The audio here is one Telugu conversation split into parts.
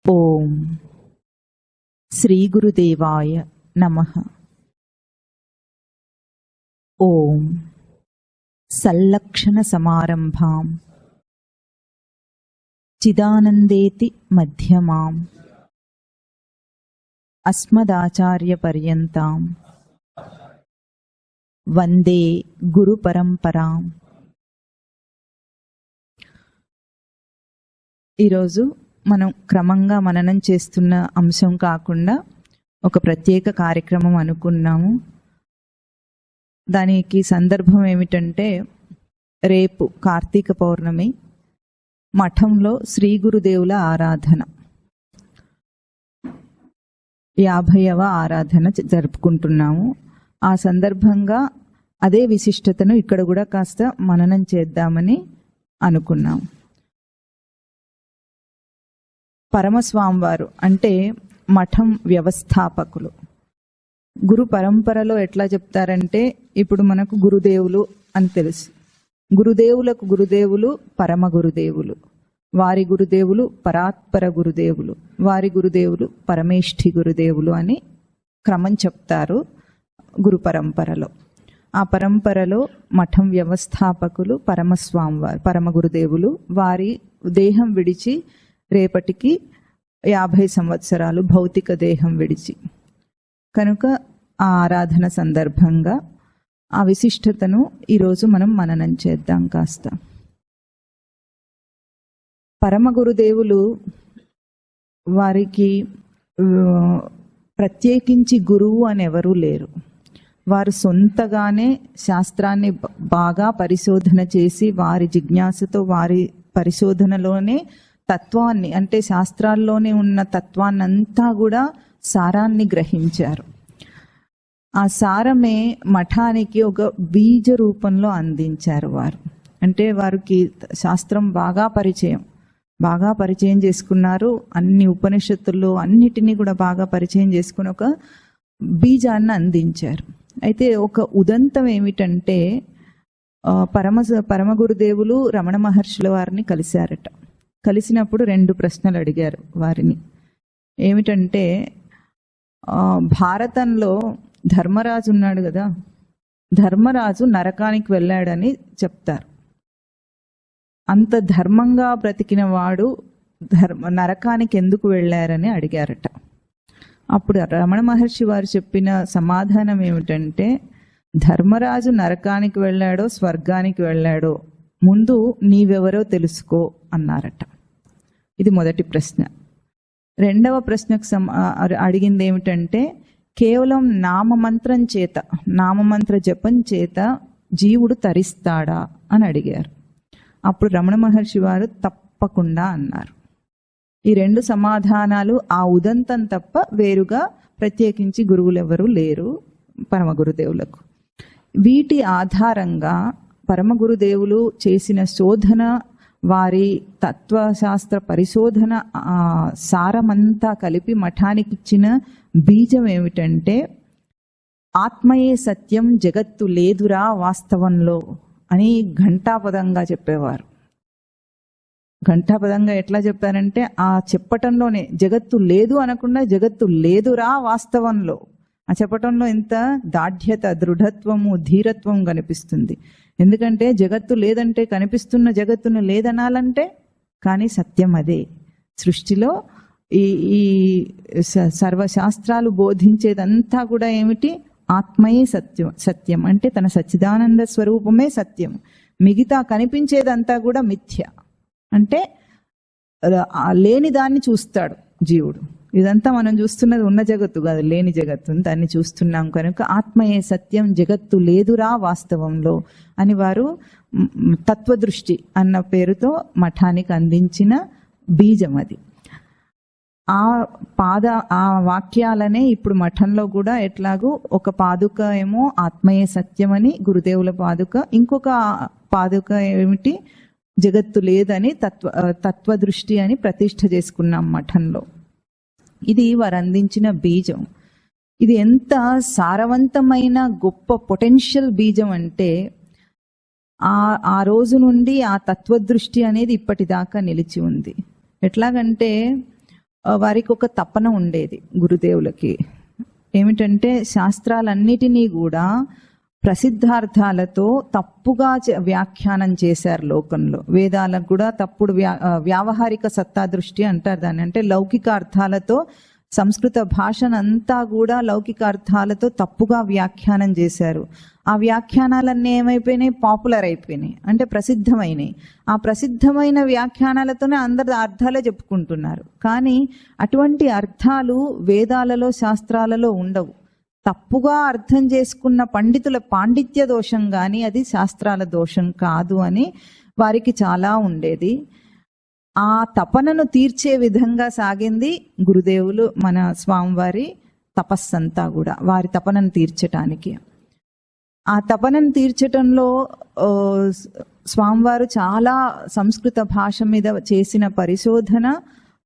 ఓం శ్రీ గురుదేవాయ నమః. ఓం సల్లక్షణ సమారంభాం చిదానందేతి మధ్యమాం అస్మదాచార్య పర్యంతాం వందే గురు పరంపరాం. ఈరోజు మనం క్రమంగా మననం చేస్తున్న అంశం కాకుండా ఒక ప్రత్యేక కార్యక్రమం అనుకున్నాము. దానికి సందర్భం ఏమిటంటే, రేపు కార్తీక పౌర్ణమి, మఠంలో శ్రీ గురుదేవుల ఆరాధన, 50వ ఆరాధన జరుపుకుంటున్నాము. ఆ సందర్భంగా అదే విశిష్టతను ఇక్కడ కూడా కాస్త మననం చేద్దామని అనుకున్నాము. పరమస్వామివారు అంటే మఠం వ్యవస్థాపకులు. గురు పరంపరలో ఎట్లా చెప్తారంటే, ఇప్పుడు మనకు గురుదేవులు అని తెలుసు. గురుదేవులకు గురుదేవులు పరమ గురుదేవులు, వారి గురుదేవులు పరాత్పర గురుదేవులు, వారి గురుదేవులు పరమేష్ఠి గురుదేవులు అని క్రమం చెప్తారు గురు పరంపరలో. ఆ పరంపరలో మఠం వ్యవస్థాపకులు పరమస్వామివారు, పరమ గురుదేవులు. వారి దేహం విడిచి రేపటికి 50 సంవత్సరాలు, భౌతిక దేహం విడిచి. కనుక ఆ ఆరాధన సందర్భంగా ఆ విశిష్టతను ఈరోజు మనం మననం చేద్దాం కాస్త. పరమ గురుదేవులు, వారికి ప్రత్యేకించి గురువు అని ఎవరూ లేరు. వారు సొంతగానే శాస్త్రాన్ని బాగా పరిశోధన చేసి, వారి జిజ్ఞాసతో, వారి పరిశోధనలోనే తత్వాన్ని, అంటే శాస్త్రాల్లోనే ఉన్న తత్వాన్ని అంతా కూడా సారాన్ని గ్రహించారు. ఆ సారమే మఠానికి ఒక బీజ రూపంలో అందించారు వారు. అంటే వారికి శాస్త్రం బాగా పరిచయం చేసుకున్నారు. అన్ని ఉపనిషత్తుల్లో అన్నిటినీ కూడా బాగా పరిచయం చేసుకుని ఒక బీజాన్ని అందించారు. అయితే ఒక ఉదంతం ఏమిటంటే, పరమ గురుదేవులు రమణ మహర్షుల వారిని కలిశారట. కలిసినప్పుడు 2 ప్రశ్నలు అడిగారు వారిని. ఏమిటంటే, భారతంలో ధర్మరాజు ఉన్నాడు కదా, ధర్మరాజు నరకానికి వెళ్ళాడని చెప్తారు. అంత ధర్మంగా బ్రతికిన వాడు నరకానికి ఎందుకు వెళ్ళారని అడిగారట. అప్పుడు రమణ మహర్షి వారు చెప్పిన సమాధానం ఏమిటంటే, ధర్మరాజు నరకానికి వెళ్ళాడో స్వర్గానికి వెళ్ళాడో ముందు నీవెవరో తెలుసుకో అన్నారట. ఇది మొదటి ప్రశ్న. రెండవ ప్రశ్నకు అడిగింది ఏమిటంటే, కేవలం నామమంత్ర జపం చేత జీవుడు తరిస్తాడా అని అడిగారు. అప్పుడు రమణ మహర్షి వారు తప్పకుండా అన్నారు. ఈ 2 సమాధానాలు ఆ ఉదంతం తప్ప వేరుగా ప్రత్యేకించి గురువులు ఎవరు లేరు పరమ గురుదేవులకు. వీటి ఆధారంగా పరమ గురుదేవులు చేసిన శోధన, వారి తత్వశాస్త్ర పరిశోధన సారమంతా కలిపి మఠానికి ఇచ్చిన బీజం ఏమిటంటే, ఆత్మయే సత్యం, జగత్తు లేదురా వాస్తవంలో అని ఘంటాపదంగా చెప్పేవారు. ఘంటాపదంగా ఎట్లా చెప్పారంటే, ఆ చెప్పటంలోనే జగత్తు లేదు అనకుండా జగత్తు లేదురా వాస్తవంలో, ఆ చెప్పటంలో ఎంత దాఢ్యత, దృఢత్వము, ధీరత్వం కనిపిస్తుంది. ఎందుకంటే జగత్తు లేదంటే కనిపిస్తున్న జగత్తును లేదనాలంటే, కానీ సత్యం అదే. సృష్టిలో ఈ సర్వశాస్త్రాలు బోధించేదంతా కూడా ఏమిటి? ఆత్మయే సత్యం అంటే తన సచ్చిదానంద స్వరూపమే సత్యం. మిగతా కనిపించేదంతా కూడా మిథ్య, అంటే లేని దాన్ని చూస్తాడు జీవుడు. ఇదంతా మనం చూస్తున్నది ఉన్న జగత్తు కాదు, లేని జగత్తు, దాన్ని చూస్తున్నాం. కనుక ఆత్మయే సత్యం, జగత్తు లేదురా వాస్తవంలో అని వారు తత్వదృష్టి అన్న పేరుతో మఠానికి అందించిన బీజం అది. ఆ వాక్యాలనే ఇప్పుడు మఠంలో కూడా ఎట్లాగూ ఒక పాదుక ఏమో ఆత్మయే సత్యం అని గురుదేవుల పాదుక, ఇంకొక పాదుక ఏమిటి జగత్తు లేదని తత్వదృష్టి అని ప్రతిష్ఠ చేసుకున్నాం మఠంలో. ఇది వారు అందించిన బీజం. ఇది ఎంత సారవంతమైన గొప్ప పొటెన్షియల్ బీజం అంటే, ఆ రోజు నుండి ఆ తత్వదృష్టి అనేది ఇప్పటిదాకా నిలిచి ఉంది. ఎట్లాగంటే వారికి ఒక తపన ఉండేది గురుదేవులకి. ఏమిటంటే శాస్త్రాలన్నిటినీ కూడా ప్రసిద్ధార్థాలతో తప్పుగా వ్యాఖ్యానం చేశారు లోకంలో. వేదాలకు కూడా తప్పుడు వ్యావహారిక సత్తా దృష్టి అంటారు దాన్ని. అంటే లౌకిక అర్థాలతో సంస్కృత భాషనంతా కూడా లౌకిక అర్థాలతో తప్పుగా వ్యాఖ్యానం చేశారు. ఆ వ్యాఖ్యానాలన్నీ ఏమైపోయినాయి? పాపులర్ అయిపోయినాయి, అంటే ప్రసిద్ధమైనవి. ఆ ప్రసిద్ధమైన వ్యాఖ్యానాలతోనే అందరు అర్థాలే చెప్పుకుంటున్నారు. కానీ అటువంటి అర్థాలు వేదాలలో శాస్త్రాలలో ఉండవు. తప్పుగా అర్థం చేసుకున్న పండితుల పాండిత్య దోషం కానీ అది శాస్త్రాల దోషం కాదు అని వారికి చాలా ఉండేది. ఆ తపనను తీర్చే విధంగా సాగింది గురుదేవులు మన స్వామివారి తపస్సంతా కూడా, వారి తపనను తీర్చటానికి. ఆ తపనను తీర్చటంలో స్వామివారు చాలా సంస్కృత భాష మీద చేసిన పరిశోధన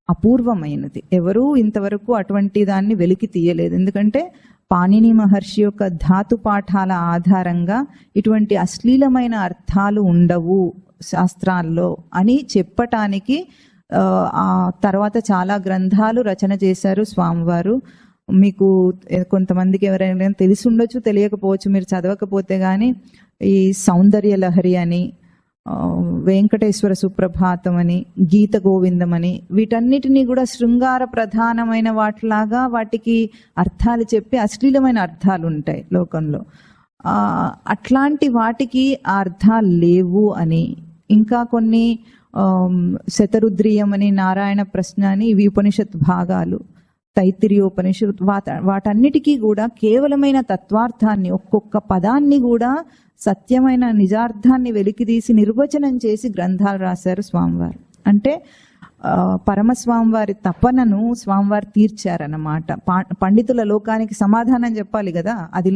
అపూర్వమైనది. ఎవరూ ఇంతవరకు అటువంటి దాన్ని వెలికి తీయలేదు. ఎందుకంటే పాణిని మహర్షి యొక్క ధాతు పాఠాల ఆధారంగా ఇటువంటి అశ్లీలమైన అర్థాలు ఉండవు శాస్త్రాల్లో అని చెప్పటానికి ఆ తర్వాత చాలా గ్రంథాలు రచన చేశారు స్వామివారు. మీకు కొంతమందికి ఎవరైనా తెలిసి ఉండొచ్చు, తెలియకపోవచ్చు, మీరు చదవకపోతే కానీ. ఈ సౌందర్య లహరి అని, వెంకటేశ్వర సుప్రభాతం అని, గీత గోవిందం అని, వీటన్నిటినీ కూడా శృంగార ప్రధానమైన వాటిలాగా వాటికి అర్థాలు చెప్పి అశ్లీలమైన అర్థాలు ఉంటాయి లోకంలో. అట్లాంటి వాటికి ఆ అర్థాలు లేవు అని, ఇంకా కొన్ని శతరుద్రియం అని, నారాయణ ప్రశ్న అని, ఇవి ఉపనిషత్ భాగాలు, తైత్తిరీయోపనిషత్, వాటన్నిటికీ కూడా కేవలమైన తత్వార్థాన్ని, ఒక్కొక్క పదాన్ని కూడా సత్యమైన నిజార్థాన్ని వెలికితీసి నిర్వచనం చేసి గ్రంథాలు రాశారు స్వామివారు. అంటే పరమస్వామివారి తపనను స్వామివారు తీర్చారన్నమాట. పండితుల లోకానికి సమాధానం చెప్పాలి కదా, అది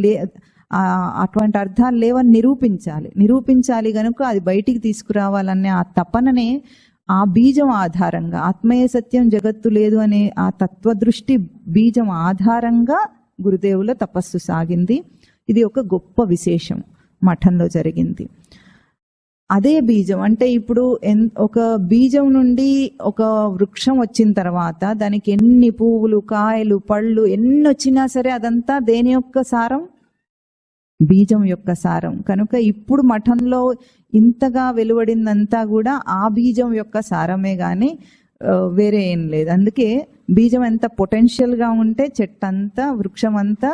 అటువంటి అర్థాలు లేవని నిరూపించాలి కనుక అది బయటికి తీసుకురావాలనే ఆ తపననే, ఆ బీజం ఆధారంగా, ఆత్మీయ సత్యం జగత్తు లేదు అనే ఆ తత్వదృష్టి బీజం ఆధారంగా గురుదేవుల తపస్సు సాగింది. ఇది ఒక గొప్ప విశేషం మఠంలో జరిగింది. అదే బీజం అంటే ఇప్పుడు ఒక బీజం నుండి ఒక వృక్షం వచ్చిన తర్వాత దానికి ఎన్ని పువ్వులు, కాయలు, పళ్ళు ఎన్ని వచ్చినా సరే అదంతా దేని యొక్క సారం? బీజం యొక్క సారం. కనుక ఇప్పుడు మఠంలో ఇంతగా వెలువడిందంతా కూడా ఆ బీజం యొక్క సారమే కానీ వేరే ఏం లేదు. అందుకే బీజం ఎంత పొటెన్షియల్గా ఉంటే చెట్టంతా, వృక్షం అంతా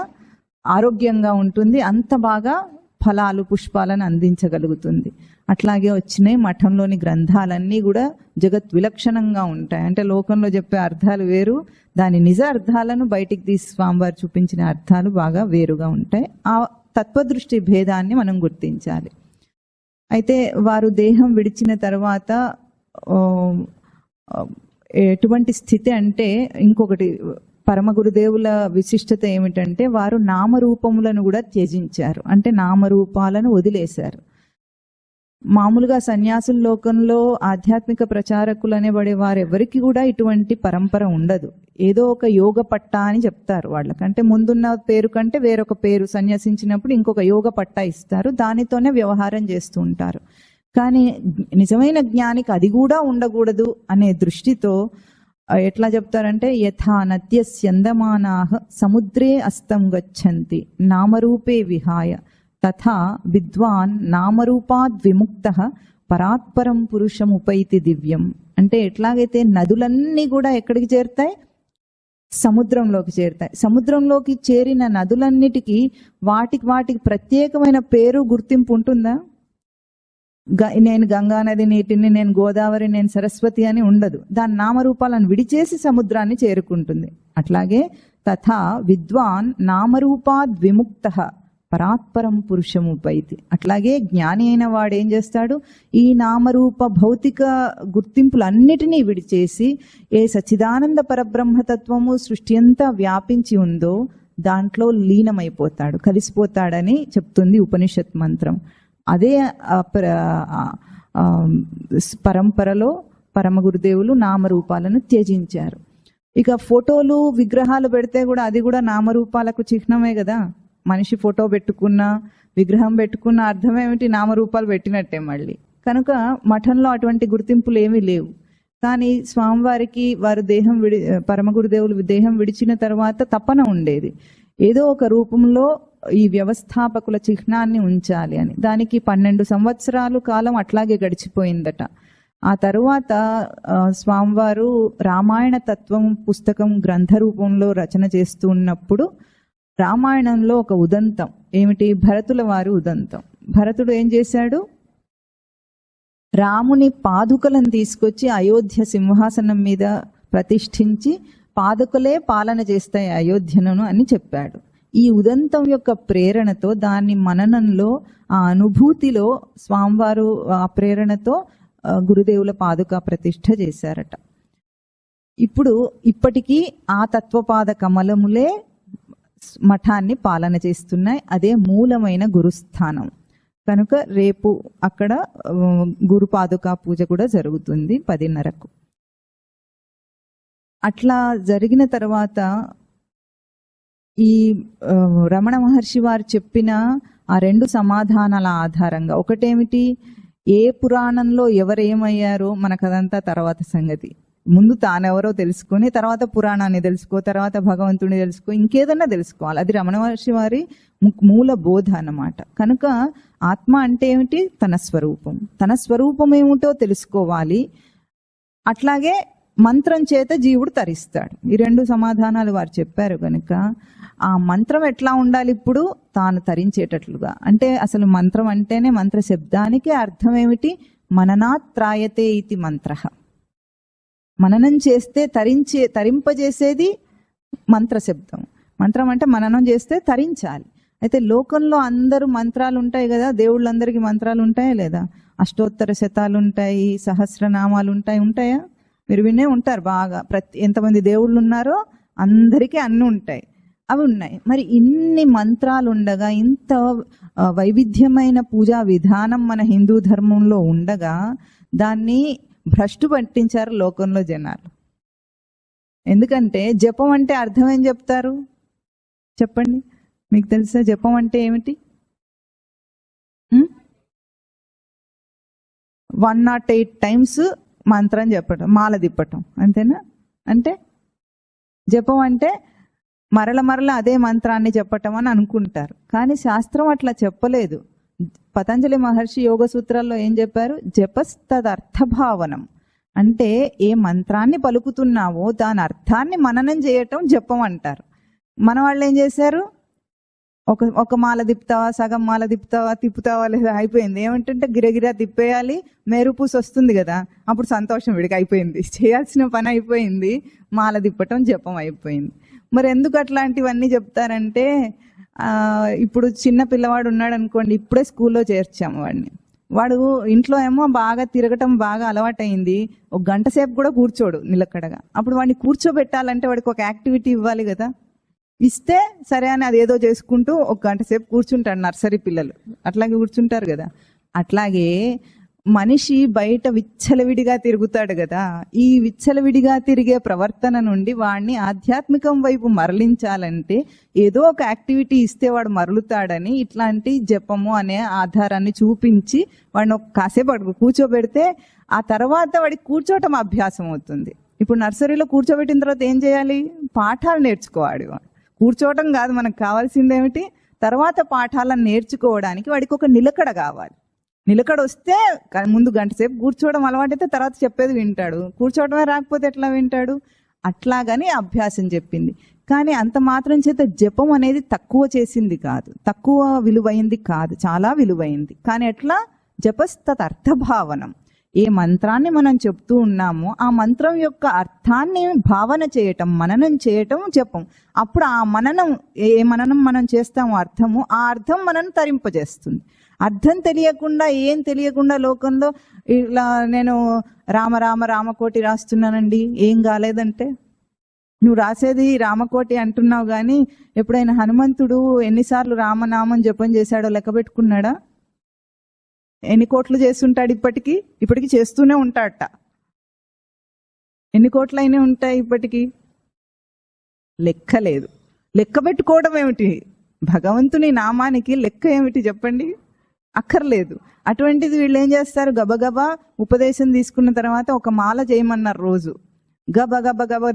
ఆరోగ్యంగా ఉంటుంది, అంత బాగా ఫలాలు, పుష్పాలను అందించగలుగుతుంది. అట్లాగే వచ్చినాయి మఠంలోని గ్రంథాలన్నీ కూడా జగత్ విలక్షణంగా ఉంటాయి. అంటే లోకంలో చెప్పే అర్థాలు వేరు, దాని నిజ అర్థాలను బయటికి తీసి స్వామివారు చూపించిన అర్థాలు బాగా వేరుగా ఉంటాయి. ఆ తత్వదృష్టి భేదాన్ని మనం గుర్తించాలి. అయితే వారు దేహం విడిచిన తర్వాత ఎటువంటి స్థితి అంటే, ఇంకొకటి పరమ గురుదేవుల విశిష్టత ఏమిటంటే వారు నామరూపములను కూడా త్యజించారు. అంటే నామరూపాలను వదిలేశారు. మామూలుగా సన్యాసుల లోకంలో ఆధ్యాత్మిక ప్రచారకులు అనేబడే వారు ఎవరికి కూడా ఇటువంటి పరంపర ఉండదు. ఏదో ఒక యోగ పట్టా అని చెప్తారు వాళ్ళకంటే, ముందున్న పేరు కంటే వేరొక పేరు, సన్యాసించినప్పుడు ఇంకొక యోగ పట్టా ఇస్తారు, దానితోనే వ్యవహారం చేస్తూ ఉంటారు. కానీ నిజమైన జ్ఞానికి అది కూడా ఉండకూడదు అనే దృష్టితో ఎట్లా చెప్తారంటే, యథా నద్యస్యందమానాః సముద్రే అస్తం గచ్చంతి నామరూపే విహాయ తథా విద్వాన్ నామరూపాద్ విముక్తః పరాత్పరం పురుషముపైతి దివ్యం. అంటే ఎట్లాగైతే నదులన్నీ కూడా ఎక్కడికి చేరుతాయి? సముద్రంలోకి చేరుతాయి. సముద్రంలోకి చేరిన నదులన్నిటికీ వాటికి ప్రత్యేకమైన పేరు, గుర్తింపు ఉంటుందా? నేను గంగా నది నీటిని, నేను గోదావరి, నేను సరస్వతి అని ఉండదు. దాని నామరూపాలను విడిచేసి సముద్రాన్ని చేరుకుంటుంది. అట్లాగే తథా విద్వాన్ నామరూపాద్ విముక్తః పరాత్పరం పురుషముపైతి. అట్లాగే జ్ఞాని అయిన వాడు ఏం చేస్తాడు? ఈ నామరూప భౌతిక గుర్తింపులన్నిటినీ విడిచేసి ఏ సచ్చిదానంద పరబ్రహ్మతత్వము సృష్టి అంతా వ్యాపించి ఉందో దాంట్లో లీనమైపోతాడు, కలిసిపోతాడని చెప్తుంది ఉపనిషత్ మంత్రం. అదే పరంపరలో పరమ గురుదేవులు నామరూపాలను త్యజించారు. ఇక ఫోటోలు, విగ్రహాలు పెడితే కూడా అది కూడా నామరూపాలకు చిహ్నమే కదా. మనిషి ఫోటో పెట్టుకున్నా, విగ్రహం పెట్టుకున్న అర్థం ఏమిటి? నామరూపాలు పెట్టినట్టే మళ్ళీ. కనుక మఠంలో అటువంటి గుర్తింపులు ఏమీ లేవు. కానీ స్వామివారికి వారు పరమగురుదేవులు దేహం విడిచిన తర్వాత తపన ఉండేది, ఏదో ఒక రూపంలో ఈ వ్యవస్థాపకుల చిహ్నాన్ని ఉంచాలి అని. దానికి 12 సంవత్సరాలు కాలం అట్లాగే గడిచిపోయిందట. ఆ తరువాత స్వామివారు రామాయణ తత్వం పుస్తకం గ్రంథ రూపంలో రచన చేస్తూ ఉన్నప్పుడు రామాయణంలో ఒక ఉదంతం ఏమిటి, భరతుల వారి ఉదంతం. భరతుడు ఏం చేశాడు, రాముని పాదుకలను తీసుకొచ్చి అయోధ్య సింహాసనం మీద ప్రతిష్ఠించి పాదుకలే పాలన చేస్తాయి అయోధ్యను అని చెప్పాడు. ఈ ఉదంతం యొక్క ప్రేరణతో, దాని మననంలో, ఆ అనుభూతిలో స్వామివారు ఆ ప్రేరణతో గురుదేవుల పాదుక ప్రతిష్ఠ చేశారట. ఇప్పటికీ ఆ తత్వపాద కమలములే మఠాన్ని పాలన చేస్తున్నాయి. అదే మూలమైన గురుస్థానం కనుక రేపు అక్కడ గురు పాదుక పూజ కూడా జరుగుతుంది 10:30కు. అట్లా జరిగిన తర్వాత ఈ రమణ మహర్షి వారు చెప్పిన ఆ 2 సమాధానాల ఆధారంగా, ఒకటేమిటి, ఏ పురాణంలో ఎవరేమయ్యారో మనకదంతా తర్వాత సంగతి, ముందు తానెవరో తెలుసుకొని తర్వాత పురాణాన్ని తెలుసుకో, తర్వాత భగవంతుని తెలుసుకో, ఇంకేదన్నా తెలుసుకోవాలి. అది రమణ మహర్షి వారి మూల బోధ అన్నమాట. కనుక ఆత్మ అంటే ఏమిటి, తన స్వరూపం. తన స్వరూపం ఏమిటో తెలుసుకోవాలి. అట్లాగే మంత్రం చేత జీవుడు తరిస్తాడు. ఈ 2 సమాధానాలు వారు చెప్పారు కనుక ఆ మంత్రం ఎట్లా ఉండాలి, ఇప్పుడు తాను తరించేటట్లుగా. అంటే అసలు మంత్రం అంటేనే, మంత్ర శబ్దానికి అర్థం ఏమిటి, మననాత్రాయతే ఇది మంత్ర. మననం చేస్తే తరింపజేసేది మంత్ర శబ్దం. మంత్రం అంటే మననం చేస్తే తరించాలి. అయితే లోకంలో అందరూ మంత్రాలు ఉంటాయి కదా, దేవుళ్ళందరికీ మంత్రాలు ఉంటాయా లేదా, అష్టోత్తర శతాలు ఉంటాయి, సహస్రనామాలు ఉంటాయా, మీరు వినే ఉంటారు బాగా. ఎంతమంది దేవుళ్ళు ఉన్నారో అందరికీ అన్నీ ఉంటాయి, అవి ఉన్నాయి. మరి ఇన్ని మంత్రాలు ఉండగా, ఇంత వైవిధ్యమైన పూజా విధానం మన హిందూ ధర్మంలో ఉండగా దాన్ని భ్రష్టు పట్టించారు లోకంలో జనాలు. ఎందుకంటే జపం అంటే అర్థం ఏం చెప్తారు చెప్పండి, మీకు తెలుసా జపం అంటే ఏమిటి? 108 టైమ్స్ మంత్రం చెప్పటం, మాల తిప్పటం, అంతేనా? అంటే జపం అంటే మరల అదే మంత్రాన్ని చెప్పటం అని అనుకుంటారు. కానీ శాస్త్రం అట్లా చెప్పలేదు. పతంజలి మహర్షి యోగ సూత్రాల్లో ఏం చెప్పారు, జపస్తదర్థభావనం. అంటే ఏ మంత్రాన్ని పలుకుతున్నావో దాని అర్థాన్ని మననం చేయటం జపం అంటారు. మన వాళ్ళు ఏం చేశారు, ఒక మాల తిప్పుతావా, సగం మాల తిప్పుతావా లేదా, అయిపోయింది. ఏమంటుంటే గిరగిరా తిప్పేయాలి, మేరుపూసి వస్తుంది కదా, అప్పుడు సంతోషం, వీడికి అయిపోయింది, చేయాల్సిన పని అయిపోయింది, మాల తిప్పటం జపం అయిపోయింది. మరి ఎందుకు అట్లాంటివన్నీ చెప్తారంటే, ఇప్పుడు చిన్న పిల్లవాడు ఉన్నాడు అనుకోండి, ఇప్పుడే స్కూల్లో చేర్చాము వాడిని, వాడు ఇంట్లో ఏమో బాగా తిరగటం బాగా అలవాటైంది, 1 గంట సేపు కూడా కూర్చోడు నిలకడగా. అప్పుడు వాడిని కూర్చోబెట్టాలంటే వాడికి ఒక యాక్టివిటీ ఇవ్వాలి కదా, ఇస్తే సరే అని అదేదో చేసుకుంటూ 1 గంట సేపు కూర్చుంటాడు. నర్సరీ పిల్లలు అట్లాగే కూర్చుంటారు కదా. అట్లాగే మనిషి బయట విచ్చలవిడిగా తిరుగుతాడు కదా, ఈ విచ్చలవిడిగా తిరిగే ప్రవర్తన నుండి వాడిని ఆధ్యాత్మికం వైపు మరలించాలంటే ఏదో ఒక యాక్టివిటీ ఇస్తే వాడు మరలుతాడని ఇట్లాంటి జపము అనే ఆధారాన్ని చూపించి వాడిని కాసేపు కూర్చోబెడితే ఆ తర్వాత వాడికి కూర్చోవటం అభ్యాసం అవుతుంది. ఇప్పుడు నర్సరీలో కూర్చోబెట్టిన తర్వాత ఏం చేయాలి, పాఠాలు నేర్చుకోవాలి. కూర్చోవటం కాదు, మనకు కావాల్సింది ఏమిటి, తర్వాత పాఠాలను నేర్చుకోవడానికి వాడికి ఒక నిలకడ కావాలి. నిలకడ వస్తే ముందు 1 గంట సేపు కూర్చోవడం అలవాటైతే తర్వాత చెప్పేది వింటాడు. కూర్చోవడమే రాకపోతే ఎట్లా వింటాడు? అట్లాగని అభ్యాసం చెప్పింది. కానీ అంత మాత్రం చేత జపం అనేది తక్కువ చేసింది కాదు, తక్కువ విలువైంది కాదు, చాలా విలువైంది. కానీ ఎట్లా, జపస్తదర్థభావనం. ఏ మంత్రాన్ని మనం చెప్తూ ఉన్నామో ఆ మంత్రం యొక్క అర్థాన్ని భావన చేయటం, మననం చేయటం జపం. అప్పుడు ఆ మననం, ఏ మననం మనం చేస్తామో అర్థము, ఆ అర్థం మనం తరింపజేస్తుంది. అర్థం తెలియకుండా, ఏం తెలియకుండా లోకంలో ఇలా నేను రామకోటి రాస్తున్నానండి, ఏం కాలేదంటే, నువ్వు రాసేది రామకోటి అంటున్నావు కానీ ఎప్పుడైనా హనుమంతుడు ఎన్నిసార్లు రామనామం జపం చేశాడో లెక్క పెట్టుకున్నాడా? ఎన్ని కోట్లు చేస్తుంటాడు? ఇప్పటికీ చేస్తూనే ఉంటాడట. ఎన్ని కోట్లైనా ఉంటాయి ఇప్పటికీ? లెక్క లేదు. లెక్క పెట్టుకోవడం ఏమిటి? భగవంతుని నామానికి లెక్క ఏమిటి చెప్పండి? అక్కర్లేదు. అటువంటిది వీళ్ళు ఏం చేస్తారు, గబగబా ఉపదేశం తీసుకున్న తర్వాత ఒక మాల చేయమన్నారు రోజు. గబగబ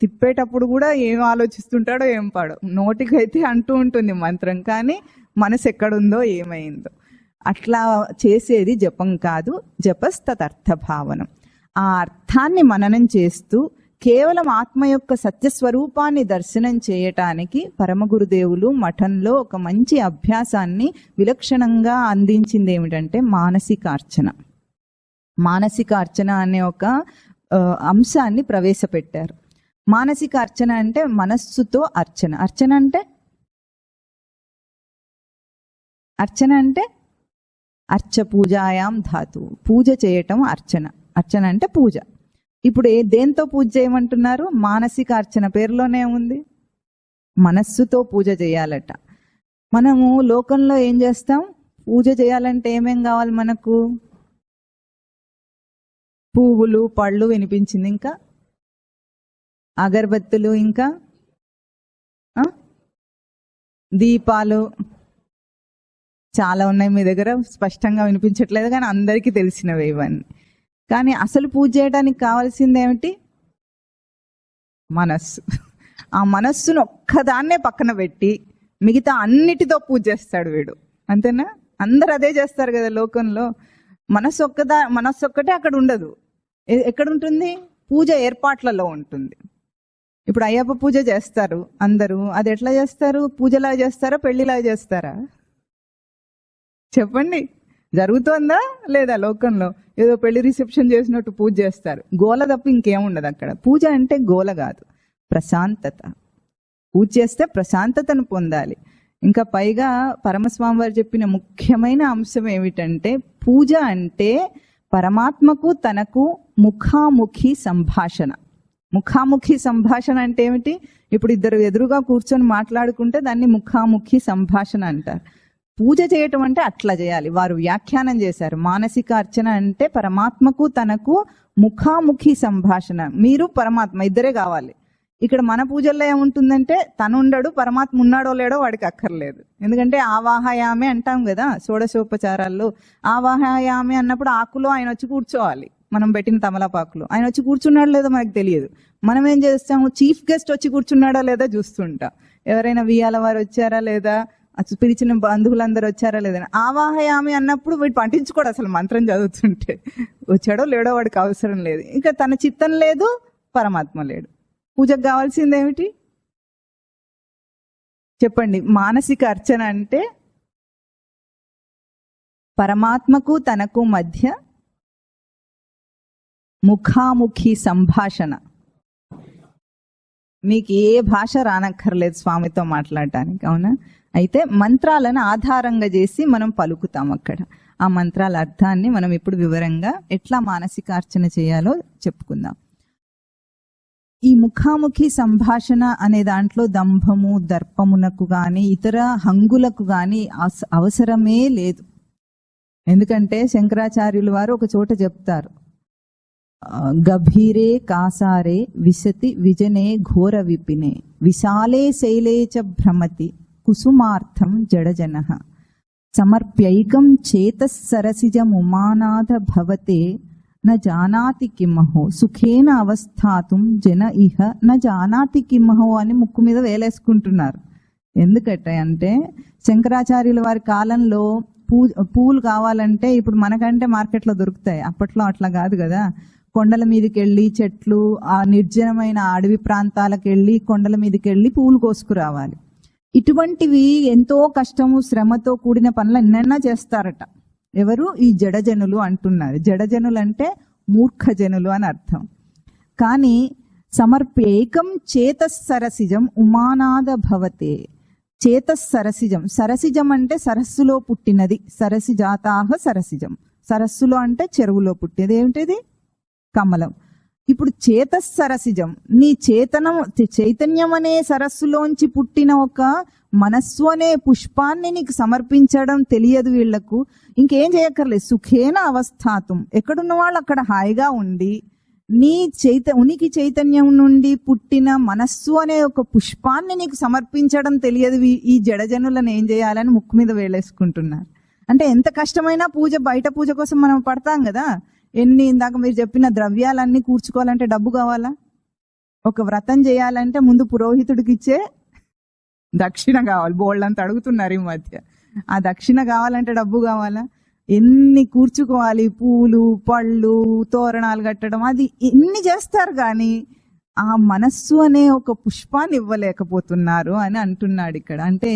తిప్పేటప్పుడు కూడా ఏం ఆలోచిస్తుంటాడో ఏం పాడో. నోటికైతే అంటూ ఉంటుంది మంత్రం, కానీ మనసు ఎక్కడుందో ఏమైందో. అట్లా చేసేది జపం కాదు. జపస్తదర్థ భావనం. ఆ అర్థాన్ని మననం చేస్తూ కేవలం ఆత్మ యొక్క సత్యస్వరూపాన్ని దర్శనం చేయటానికి పరమగురుదేవులు మఠంలో ఒక మంచి అభ్యాసాన్ని విలక్షణంగా అందించింది ఏమిటంటే మానసికార్చన. మానసికార్చన అనే ఒక అంశాన్ని ప్రవేశపెట్టారు. మానసికార్చన అంటే మనస్సుతో అర్చన. అర్చన అంటే అర్చ పూజాయాం ధాతు, పూజ చేయటం అర్చన. అర్చన అంటే పూజ. ఇప్పుడు దేంతో పూజ చేయమంటున్నారు? మానసిక అర్చన పేరులోనే ఉంది, మనస్సుతో పూజ చేయాలట. మనము లోకంలో ఏం చేస్తాం? పూజ చేయాలంటే ఏమేం కావాలి మనకు? పువ్వులు, పళ్ళు వినిపించింది, ఇంకా అగరబత్తులు, ఇంకా దీపాలు చాలా ఉన్నాయి. మీ దగ్గర స్పష్టంగా వినిపించట్లేదు, కానీ అందరికీ తెలిసినవి ఇవన్నీ. కానీ అసలు పూజ చేయడానికి కావాల్సింది ఏమిటి? మనస్సు. ఆ మనస్సును ఒక్కదాన్నే పక్కన పెట్టి మిగతా అన్నిటితో పూజ చేస్తాడు వీడు. అంతేనా? అందరు అదే చేస్తారు కదా లోకంలో. మనస్సు ఒక్కటే అక్కడ ఉండదు. ఎక్కడ ఉంటుంది? పూజ ఏర్పాట్లలో ఉంటుంది. ఇప్పుడు అయ్యప్ప పూజ చేస్తారు అందరూ. అది ఎట్లా చేస్తారు? పూజలా చేస్తారా, పెళ్లిలా చేస్తారా? చెప్పండి. జరుగుతోందా లేదా? లోకంలో ఏదో పెళ్లి రిసెప్షన్ చేసినట్టు పూజ చేస్తారు. గోల తప్ప ఇంకేముండదు అక్కడ. పూజ అంటే గోల కాదు, ప్రశాంతత. పూజ చేస్తే ప్రశాంతతను పొందాలి. ఇంకా పైగా పరమస్వామి వారు చెప్పిన ముఖ్యమైన అంశం ఏమిటంటే, పూజ అంటే పరమాత్మకు తనకు ముఖాముఖి సంభాషణ. ముఖాముఖి సంభాషణ అంటే ఏమిటి? ఇప్పుడు ఇద్దరు ఎదురుగా కూర్చొని మాట్లాడుకుంటే దాన్ని ముఖాముఖి సంభాషణ అంటారు. పూజ చేయటం అంటే అట్లా చేయాలి. వారు వ్యాఖ్యానం చేశారు. మానసిక అర్చన అంటే పరమాత్మకు తనకు ముఖాముఖి సంభాషణ. మీరు పరమాత్మ ఇద్దరే కావాలి. ఇక్కడ మన పూజల్లో ఏముంటుందంటే, తను ఉండడు, పరమాత్మ ఉన్నాడో లేడో వాడికి అక్కర్లేదు. ఎందుకంటే ఆవాహయామే అంటాం కదా షోడశోపచారాల్లో. ఆవాహయామే అన్నప్పుడు ఆకులో ఆయన వచ్చి కూర్చోవాలి. మనం పెట్టిన తమలపాకులో ఆయన వచ్చి కూర్చున్నాడో లేదో మనకు తెలియదు. మనం ఏం చేస్తాము? చీఫ్ గెస్ట్ వచ్చి కూర్చున్నాడా లేదా చూస్తుంటాం. ఎవరైనా వియాల వారు వచ్చారా లేదా, పిలిచిన బంధువులందరూ వచ్చారా లేదని. ఆవాహయామి అన్నప్పుడు వీడు పట్టించుకోడు అసలు. మంత్రం చదువుతుంటే వచ్చాడో లేడో వాడికి అవసరం లేదు. ఇంకా తన చిత్తం లేదు, పరమాత్మ లేడు. పూజకు కావాల్సింది ఏమిటి చెప్పండి? మానసిక అర్చన అంటే పరమాత్మకు తనకు మధ్య ముఖాముఖి సంభాషణ. మీకు ఏ భాష రానక్కర్లేదు స్వామితో మాట్లాడటానికి, అవునా? అయితే మంత్రాలను ఆధారంగా చేసి మనం పలుకుతాం అక్కడ. ఆ మంత్రాల అర్థాన్ని మనం ఇప్పుడు వివరంగా ఎట్లా మానసికార్చన చేయాలో చెప్పుకుందాం. ఈ ముఖాముఖి సంభాషణ అనే దాంట్లో దంభము, దర్పమునకు గాని ఇతర హంగులకు గాని అవసరమే లేదు. ఎందుకంటే శంకరాచార్యులు వారు ఒక చోట చెప్తారు, గభీరే కాసారే విశతి విజనే ఘోర విపినే విశాలే శైలే చ భ్రమతి కుసుమార్థం జడజనః సమర్ప్యైకం చేతస్సరసిజముమానాథ భవతే న జానాతి కిమహో సుఖేన అవస్థాతుం జన ఇహ న జానాతి కిమహో అని ముక్కు మీద వేలేసుకుంటున్నారు. ఎందుకంటే అంటే శంకరాచార్యుల వారి కాలంలో పూలు కావాలంటే ఇప్పుడు మనకంటే మార్కెట్లో దొరుకుతాయి. అప్పట్లో అట్లా కాదు కదా. కొండల మీదకి వెళ్ళి, చెట్లు ఆ నిర్జనమైన అడవి ప్రాంతాలకు వెళ్ళి, కొండల మీదకి వెళ్ళి పూలు కోసుకురావాలి. ఇటువంటివి ఎంతో కష్టము, శ్రమతో కూడిన పనులు ఎన్నైనా చేస్తారట. ఎవరు? ఈ జడజనులు అంటున్నారు. జడజనులు అంటే మూర్ఖజనులు అని అర్థం. కానీ సమర్ప్యేకం చేతస్సరసిజం ఉమానాద భవతే. చేతస్సరసిజం, సరసిజం అంటే సరస్సులో పుట్టినది. సరసిజాతాహ సరసిజం. సరస్సులో అంటే చెరువులో పుట్టినది. ఏమిటిది? కమలం. ఇప్పుడు చేతస్సరసిజం, నీ చైతన్యం అనే సరస్సులోంచి పుట్టిన ఒక మనస్సు అనే పుష్పాన్ని నీకు సమర్పించడం తెలియదు వీళ్లకు. ఇంకేం చేయక్కర్లేదు. సుఖేన అవస్థాతం, ఎక్కడున్న వాళ్ళు అక్కడ హాయిగా ఉండి, నీ ఉనికి చైతన్యం నుండి పుట్టిన మనస్సు అనే ఒక పుష్పాన్ని నీకు సమర్పించడం తెలియదు. ఈ జడజనులను ఏం చేయాలని ముక్కు మీద వేలేసుకుంటున్నారు. అంటే ఎంత కష్టమైనా పూజ, బయట పూజ కోసం మనం పడతాం కదా. ఇందాక మీరు చెప్పిన ద్రవ్యాలన్నీ కూర్చుకోవాలంటే డబ్బు కావాలా? ఒక వ్రతం చేయాలంటే ముందు పురోహితుడికి ఇచ్చే దక్షిణ కావాలి. బోళ్ళంత అడుగుతున్నారు ఈ మధ్య. ఆ దక్షిణ కావాలంటే డబ్బు కావాలా? ఎన్ని కూర్చుకోవాలి, పూలు పళ్ళు తోరణాలు కట్టడం, అది ఎన్ని చేస్తారు కానీ ఆ మనస్సు అనే ఒక పుష్పాన్ని ఇవ్వలేకపోతున్నారు అని అంటున్నాడు ఇక్కడ. అంటే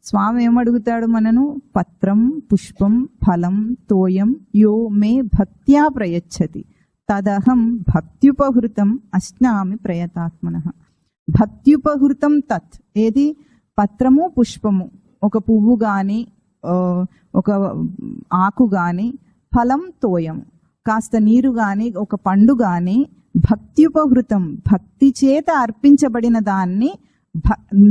స్వామి ఏమడుగుతాడు మనను? పత్రం పుష్పం ఫలం తోయం యో మే భక్త్యా ప్రయచ్చతి తదహం భక్త్యుపహృతం అశ్నామి ప్రయతాత్మనః. భక్త్యుపహృతం తత్, ఏది? పత్రము పుష్పము, ఒక పువ్వు గాని ఒక ఆకు గాని, ఫలం తోయం కాస్త నీరు గాని, ఒక పండు గాని, భక్త్యుపహృతం భక్తి చేత అర్పించబడిన దాన్ని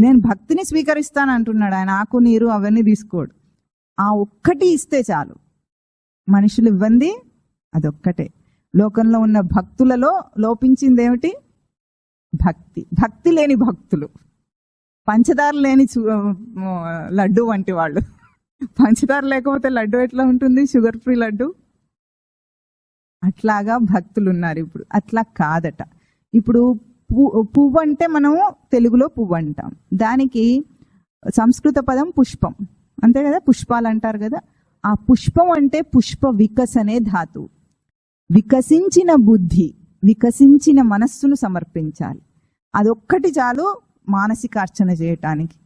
నేను భక్తిని స్వీకరిస్తాను అంటున్నాడు ఆయన. ఆకు నీరు అవన్నీ తీసుకోడు. ఆ ఒక్కటి ఇస్తే చాలు. మనుషులు ఇవ్వండి అదొక్కటే. లోకంలో ఉన్న భక్తులలో లోపించింది ఏమిటి? భక్తి. భక్తి లేని భక్తులు, పంచదార లేని లడ్డు వంటి వాళ్ళు. పంచదార లేకపోతే లడ్డు ఎట్లా ఉంటుంది? Sugar free laddu. అట్లాగా భక్తులు ఉన్నారు ఇప్పుడు. అట్లా కాదట. ఇప్పుడు పువ్వు అంటే మనము తెలుగులో పువ్వు అంటాం, దానికి సంస్కృత పదం పుష్పం, అంతే కదా? పుష్పాలు అంటారు కదా. ఆ పుష్పం అంటే పుష్ప వికసనే ధాతువు. వికసించిన బుద్ధి, వికసించిన మనస్సును సమర్పించాలి. అదొక్కటి చాలు మానసికార్చన చేయటానికి.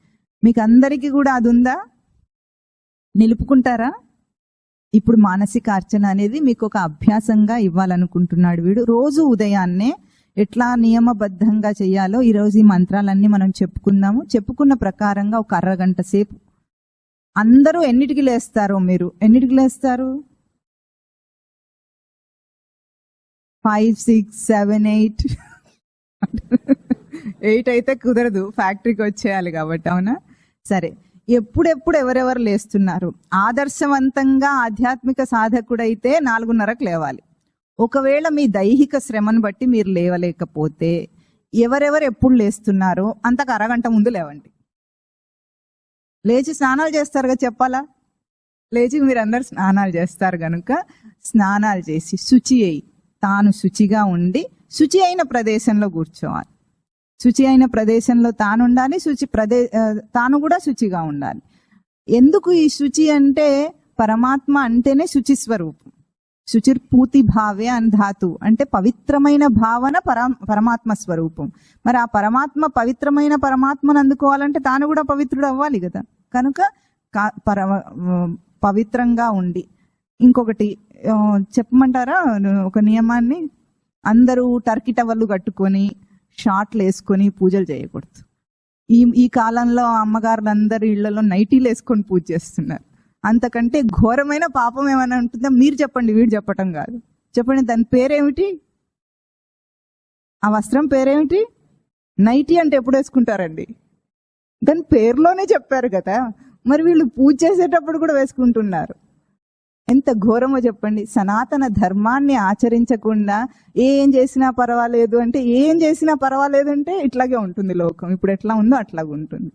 మీకు అందరికీ కూడా అది ఉందా? నిలుపుకుంటారా? ఇప్పుడు మానసికార్చన అనేది మీకు ఒక అభ్యాసంగా ఇవ్వాలనుకుంటున్నాడు వీడు. రోజు ఉదయాన్నే ఎట్లా నియమబద్ధంగా చేయాలో ఈరోజు ఈ మంత్రాలన్నీ మనం చెప్పుకుందాము. చెప్పుకున్న ప్రకారంగా ఒక అరగంట సేపు. అందరూ ఎన్నిటికి లేస్తారో? మీరు ఎన్నిటికి లేస్తారు? 5, 6, 7, 8. 8 అయితే కుదరదు, ఫ్యాక్టరీకి వచ్చేయాలి కాబట్టి. అవునా? సరే, ఎప్పుడెప్పుడు ఎవరెవరు లేస్తున్నారు? ఆదర్శవంతంగా ఆధ్యాత్మిక సాధకుడైతే 4:30కు లేవాలి. ఒకవేళ మీ దైహిక శ్రమను బట్టి మీరు లేవలేకపోతే ఎవరెవరు ఎప్పుడు లేస్తున్నారో అంతకు అరగంట ముందు లేవండి. లేచి స్నానాలు చేస్తారుగా, చెప్పాలా? లేచి మీరు అందరు స్నానాలు చేస్తారు కనుక స్నానాలు చేసి శుచి అయి, తాను శుచిగా ఉండి శుచి అయిన ప్రదేశంలో కూర్చోవాలి. శుచి అయిన ప్రదేశంలో తాను ఉండాలి, తాను కూడా శుచిగా ఉండాలి. ఎందుకు ఈ శుచి అంటే? పరమాత్మ అంటేనే శుచి స్వరూపం. శుచిర్పూతి భావే అని ధాతు అంటే పవిత్రమైన భావన పరమాత్మ స్వరూపం. మరి ఆ పరమాత్మ, పవిత్రమైన పరమాత్మను అందుకోవాలంటే తాను కూడా పవిత్రుడు అవ్వాలి కదా. కనుక పవిత్రంగా ఉండి, ఇంకొకటి చెప్పమంటారా ఒక నియమాన్ని? అందరూ టర్కీ టవల్లు కట్టుకొని షార్ట్లు వేసుకొని పూజలు చేయకూడదు. ఈ కాలంలో అమ్మగారులు అందరు ఇళ్లలో నైటీలు వేసుకొని పూజ చేస్తున్నారు. అంతకంటే ఘోరమైన పాపం ఏమైనా ఉంటుందా? మీరు చెప్పండి, వీడు చెప్పటం కాదు. చెప్పండి, దాని పేరేమిటి? ఆ వస్త్రం పేరేమిటి? నైటీ అంటే ఎప్పుడు వేసుకుంటారండి? దాని పేరులోనే చెప్పారు కదా. మరి వీళ్ళు పూజ చేసేటప్పుడు కూడా వేసుకుంటున్నారు. ఎంత ఘోరమో చెప్పండి. సనాతన ధర్మాన్ని ఆచరించకుండా ఏం చేసినా పర్వాలేదు అంటే, ఏం చేసినా పర్వాలేదు అంటే ఇట్లాగే ఉంటుంది లోకం. ఇప్పుడు ఎట్లా ఉందో అట్లాగే ఉంటుంది.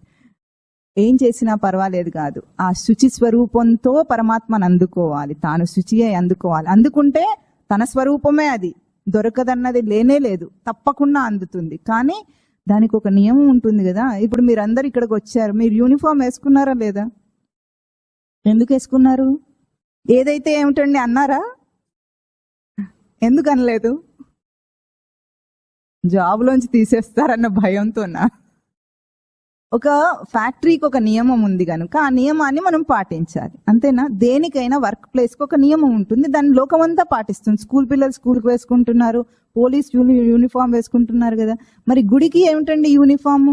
ఏం చేసినా పర్వాలేదు కాదు. ఆ శుచి స్వరూపంతో పరమాత్మను అందుకోవాలి, తాను శుచి అయి అందుకోవాలి. అందుకుంటే తన స్వరూపమే అది, దొరకదన్నది లేనే లేదు, తప్పకుండా అందుతుంది. కానీ దానికి ఒక నియమం ఉంటుంది కదా. ఇప్పుడు మీరందరు ఇక్కడికి వచ్చారు, మీరు యూనిఫామ్ వేసుకున్నారా లేదా? ఎందుకు వేసుకున్నారు? ఏదైతే ఏమిటండి అన్నారా? ఎందుకు అనలేదు? జాబ్లోంచి తీసేస్తారన్న భయంతోనా? ఒక ఫ్యాక్టరీకి ఒక నియమం ఉంది కనుక ఆ నియమాన్ని మనం పాటించాలి, అంతేనా? దేనికైనా వర్క్ ప్లేస్కి ఒక నియమం ఉంటుంది, దాన్ని లోకమంతా పాటిస్తుంది. స్కూల్ పిల్లలు స్కూల్కి వేసుకుంటున్నారు, పోలీస్ యూనిఫామ్ వేసుకుంటున్నారు కదా. మరి గుడికి ఏమిటండి యూనిఫామ్?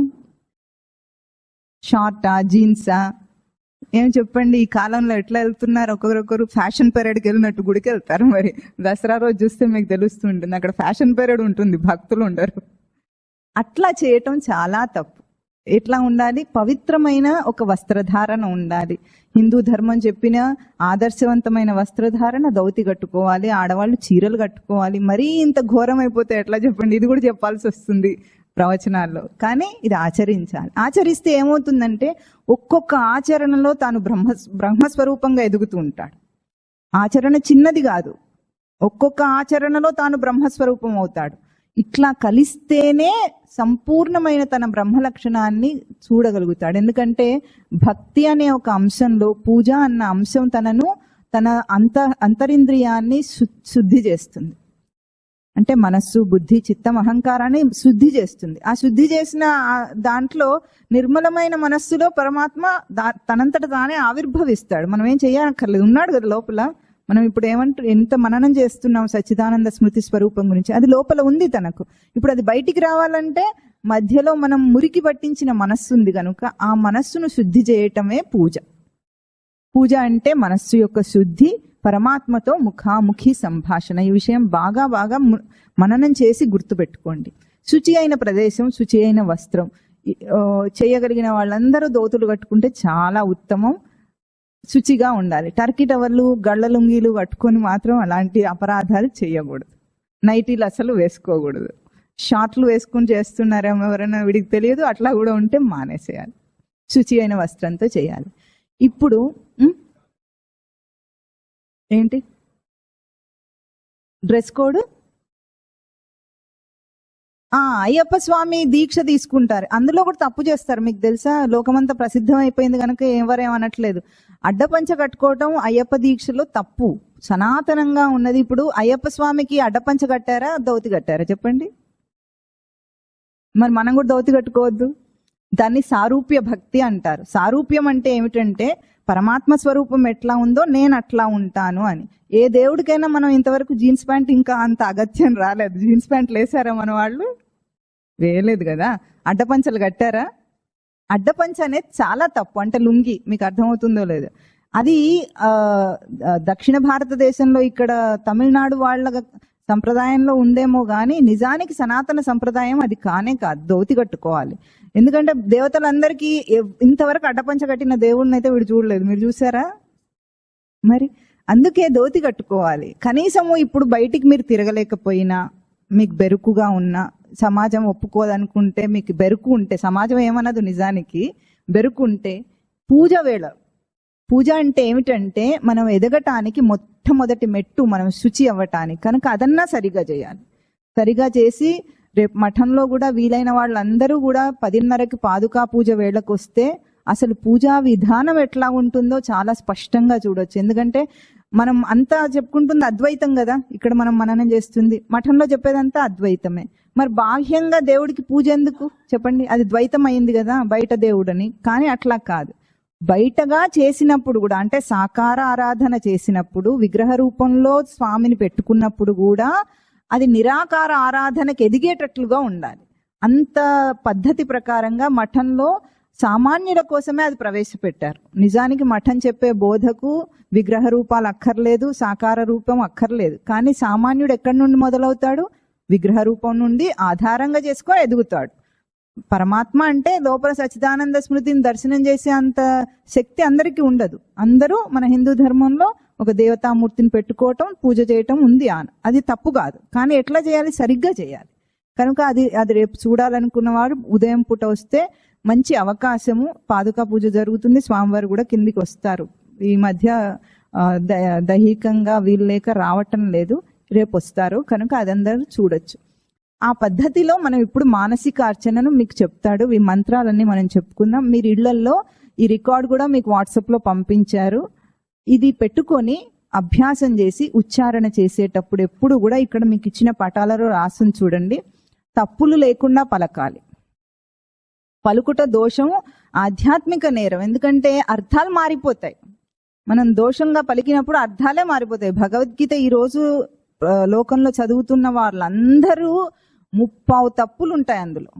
షార్టా, జీన్సా? ఏం చెప్పండి, ఈ కాలంలో ఎట్లా వెళ్తున్నారు? ఒకరొకరు ఫ్యాషన్ పీరియడ్కి వెళ్ళినట్టు గుడికి వెళ్తారు. మరి దసరా రోజు చూస్తే మీకు తెలుస్తుంటుంది, అక్కడ ఫ్యాషన్ పీరియడ్ ఉంటుంది, భక్తులు ఉండరు. అట్లా చేయటం చాలా తప్పు. ఎట్లా ఉండాలి? పవిత్రమైన ఒక వస్త్రధారణ ఉండాలి. హిందూ ధర్మం చెప్పిన ఆదర్శవంతమైన వస్త్రధారణ, ధౌతి కట్టుకోవాలి, ఆడవాళ్ళు చీరలు కట్టుకోవాలి. మరీ ఇంత ఘోరం అయిపోతే ఎట్లా చెప్పండి? ఇది కూడా చెప్పాల్సి వస్తుంది. ప్రవచనాల్లో. కానీ ఇది ఆచరించాలి. ఆచరిస్తే ఏమవుతుందంటే ఒక్కొక్క ఆచరణలో తాను బ్రహ్మస్వరూపంగా ఎదుగుతూ ఉంటాడు. ఆచరణ చిన్నది కాదు, ఒక్కొక్క ఆచరణలో తాను బ్రహ్మస్వరూపం అవుతాడు. ఇట్లా కలిస్తేనే సంపూర్ణమైన తన బ్రహ్మ లక్షణాన్ని చూడగలుగుతాడు. ఎందుకంటే భక్తి అనే ఒక అంశంలో పూజ అన్న అంశం తన అంతరింద్రియాన్ని శుద్ధి చేస్తుంది. అంటే మనస్సు, బుద్ధి, చిత్తం, అహంకారాన్ని శుద్ధి చేస్తుంది. ఆ శుద్ధి చేసిన దాంట్లో నిర్మలమైన మనస్సులో పరమాత్మ తనంతట తానే ఆవిర్భవిస్తాడు. మనం ఏం చేయక్కర్లేదు, ఉన్నాడు కదా లోపల. మనం ఇప్పుడు ఎంత మననం చేస్తున్నాం సచ్చిదానంద స్మృతి స్వరూపం గురించి, అది లోపల ఉంది తనకు. ఇప్పుడు అది బయటికి రావాలంటే మధ్యలో మనం మురికి పట్టించిన మనస్సు ఉంది కనుక ఆ మనస్సును శుద్ధి చేయటమే పూజ. పూజ అంటే మనస్సు యొక్క శుద్ధి, పరమాత్మతో ముఖాముఖి సంభాషణ. ఈ విషయం బాగా మననం చేసి గుర్తుపెట్టుకోండి. శుచి అయిన ప్రదేశం, శుచి అయిన వస్త్రం చేయగలిగిన వాళ్ళందరూ దోతులు కట్టుకుంటే చాలా ఉత్తమం. శుచిగా ఉండాలి. టర్కీ టవర్లు, గళ్ళ లుంగీలు కట్టుకొని మాత్రం అలాంటి అపరాధాలు చేయకూడదు. నైటీలు అసలు వేసుకోకూడదు. షార్ట్లు వేసుకుని చేస్తున్నారేమో ఎవరైనా వీడికి తెలియదు, అట్లా కూడా ఉంటే మానేసేయాలి. శుచి అయిన వస్త్రంతో చేయాలి. ఇప్పుడు ఏంటి డ్రెస్ కోడ్? అయ్యప్ప స్వామి దీక్ష తీసుకుంటారు, అందులో కూడా తప్పు చేస్తారు. మీకు తెలుసా? లోకమంతా ప్రసిద్ధం అయిపోయింది కనుక ఎవరేమనట్లేదు. అడ్డపంచ కట్టుకోవటం అయ్యప్ప దీక్షలో తప్పు, సనాతనంగా ఉన్నది. ఇప్పుడు అయ్యప్ప స్వామికి అడ్డపంచ కట్టారా, ధోతి కట్టారా చెప్పండి? మరి మనం కూడా ధోతి కట్టుకోవద్దు. దాన్ని సారూప్య భక్తి అంటారు. సారూప్యం అంటే ఏమిటంటే పరమాత్మ స్వరూపం ఎట్లా ఉందో నేను అట్లా ఉంటాను అని. ఏ దేవుడికైనా మనం ఇంతవరకు జీన్స్ ప్యాంట్ ఇంకా అంత అగత్యం రాలేదు. జీన్స్ ప్యాంట్లు వేసారా మన వాళ్ళు? వేయలేదు కదా. అడ్డపంచలు కట్టారా? అడ్డపంచ అనేది చాలా తప్పు. అంటే లుంగి, మీకు అర్థమవుతుందో లేదో. అది దక్షిణ భారతదేశంలో ఇక్కడ తమిళనాడు వాళ్ళ సంప్రదాయంలో ఉందేమో కానీ నిజానికి సనాతన సంప్రదాయం అది కానే కాదు. ధోతి కట్టుకోవాలి. ఎందుకంటే దేవతలందరికీ ఇంతవరకు అడ్డపంచ కట్టిన దేవుడిని అయితే వీడు చూడలేదు. మీరు చూసారా? మరి అందుకే ధోతి కట్టుకోవాలి. కనీసము ఇప్పుడు బయటికి మీరు తిరగలేకపోయినా, మీకు బెరుకుగా ఉన్నా, సమాజం ఒప్పుకోదనుకుంటే, మీకు బెరుకు ఉంటే, సమాజం ఏమన్నది నిజానికి బెరుకు ఉంటే, పూజ వేళ, పూజ అంటే ఏమిటంటే మనం ఎదగటానికి మొట్టమొదటి మెట్టు మనం శుచి అవ్వటానికి. కనుక అదన్నా సరిగా చేయాలి. సరిగా చేసి రేపు మఠంలో కూడా వీలైన వాళ్ళందరూ కూడా 10:30కి పాదుకా పూజ వేళకు వస్తే అసలు పూజా విధానం ఎట్లా ఉంటుందో చాలా స్పష్టంగా చూడొచ్చు. ఎందుకంటే మనం అంతా చెప్పుకుంటుంది అద్వైతం కదా. ఇక్కడ మనం మననం చేస్తుంది, మఠంలో చెప్పేదంతా అద్వైతమే. మరి బాహ్యంగా దేవుడికి పూజ ఎందుకు చెప్పండి? అది ద్వైతం అయింది కదా బయట దేవుడని. కానీ అట్లా కాదు. బయటగా చేసినప్పుడు కూడా, అంటే సాకార ఆరాధన చేసినప్పుడు, విగ్రహ రూపంలో స్వామిని పెట్టుకున్నప్పుడు కూడా అది నిరాకార ఆరాధనకు ఎదిగేటట్లుగా ఉండాలి. అంత పద్ధతి ప్రకారంగా మఠంలో సామాన్యుల కోసమే అది ప్రవేశపెట్టారు. నిజానికి మఠం చెప్పే బోధకు విగ్రహ రూపాలు అక్కర్లేదు, సాకార రూపం అక్కర్లేదు. కానీ సామాన్యుడు ఎక్కడి నుండి మొదలవుతాడు? విగ్రహ రూపం నుండి ఆధారంగా చేసుకొని ఎదుగుతాడు. పరమాత్మ అంటే లోపల సచ్చిదానంద స్మృతిని దర్శనం చేసే అంత శక్తి అందరికీ ఉండదు. అందరూ మన హిందూ ధర్మంలో ఒక దేవతామూర్తిని పెట్టుకోవటం, పూజ చేయటం ఉంది. అది తప్పు కాదు. కానీ ఎట్లా చేయాలి? సరిగ్గా చేయాలి. కనుక అది రేపు చూడాలనుకున్న వారు ఉదయం పూట వస్తే మంచి అవకాశము. పాదుకా పూజ జరుగుతుంది, స్వామివారు కూడా కిందికి వస్తారు. ఈ మధ్య దైహికంగా వీలు లేక రావటం లేదు, రేపు వస్తారు. కనుక అదందరూ చూడొచ్చు. ఆ పద్ధతిలో మనం ఇప్పుడు మానసిక అర్చనను మీకు చెప్తాడు. ఈ మంత్రాలన్నీ మనం చెప్పుకుందాం. మీరు ఇళ్లల్లో ఈ రికార్డ్ కూడా మీకు వాట్సాప్లో పంపించారు. ఇది పెట్టుకొని అభ్యాసం చేసి ఉచ్చారణ చేసేటప్పుడు ఎప్పుడు కూడా ఇక్కడ మీకు ఇచ్చిన పటాలలో రాసుని చూడండి. తప్పులు లేకుండా పలకాలి. పలుకుట దోషం ఆధ్యాత్మిక నేరం. ఎందుకంటే అర్థాలు మారిపోతాయి. మనం దోషంగా పలికినప్పుడు అర్థాలే మారిపోతాయి. భగవద్గీత ఈరోజు లోకంలో చదువుతున్న వాళ్ళందరూ 30 తప్పులు ఉంటాయి అందులో.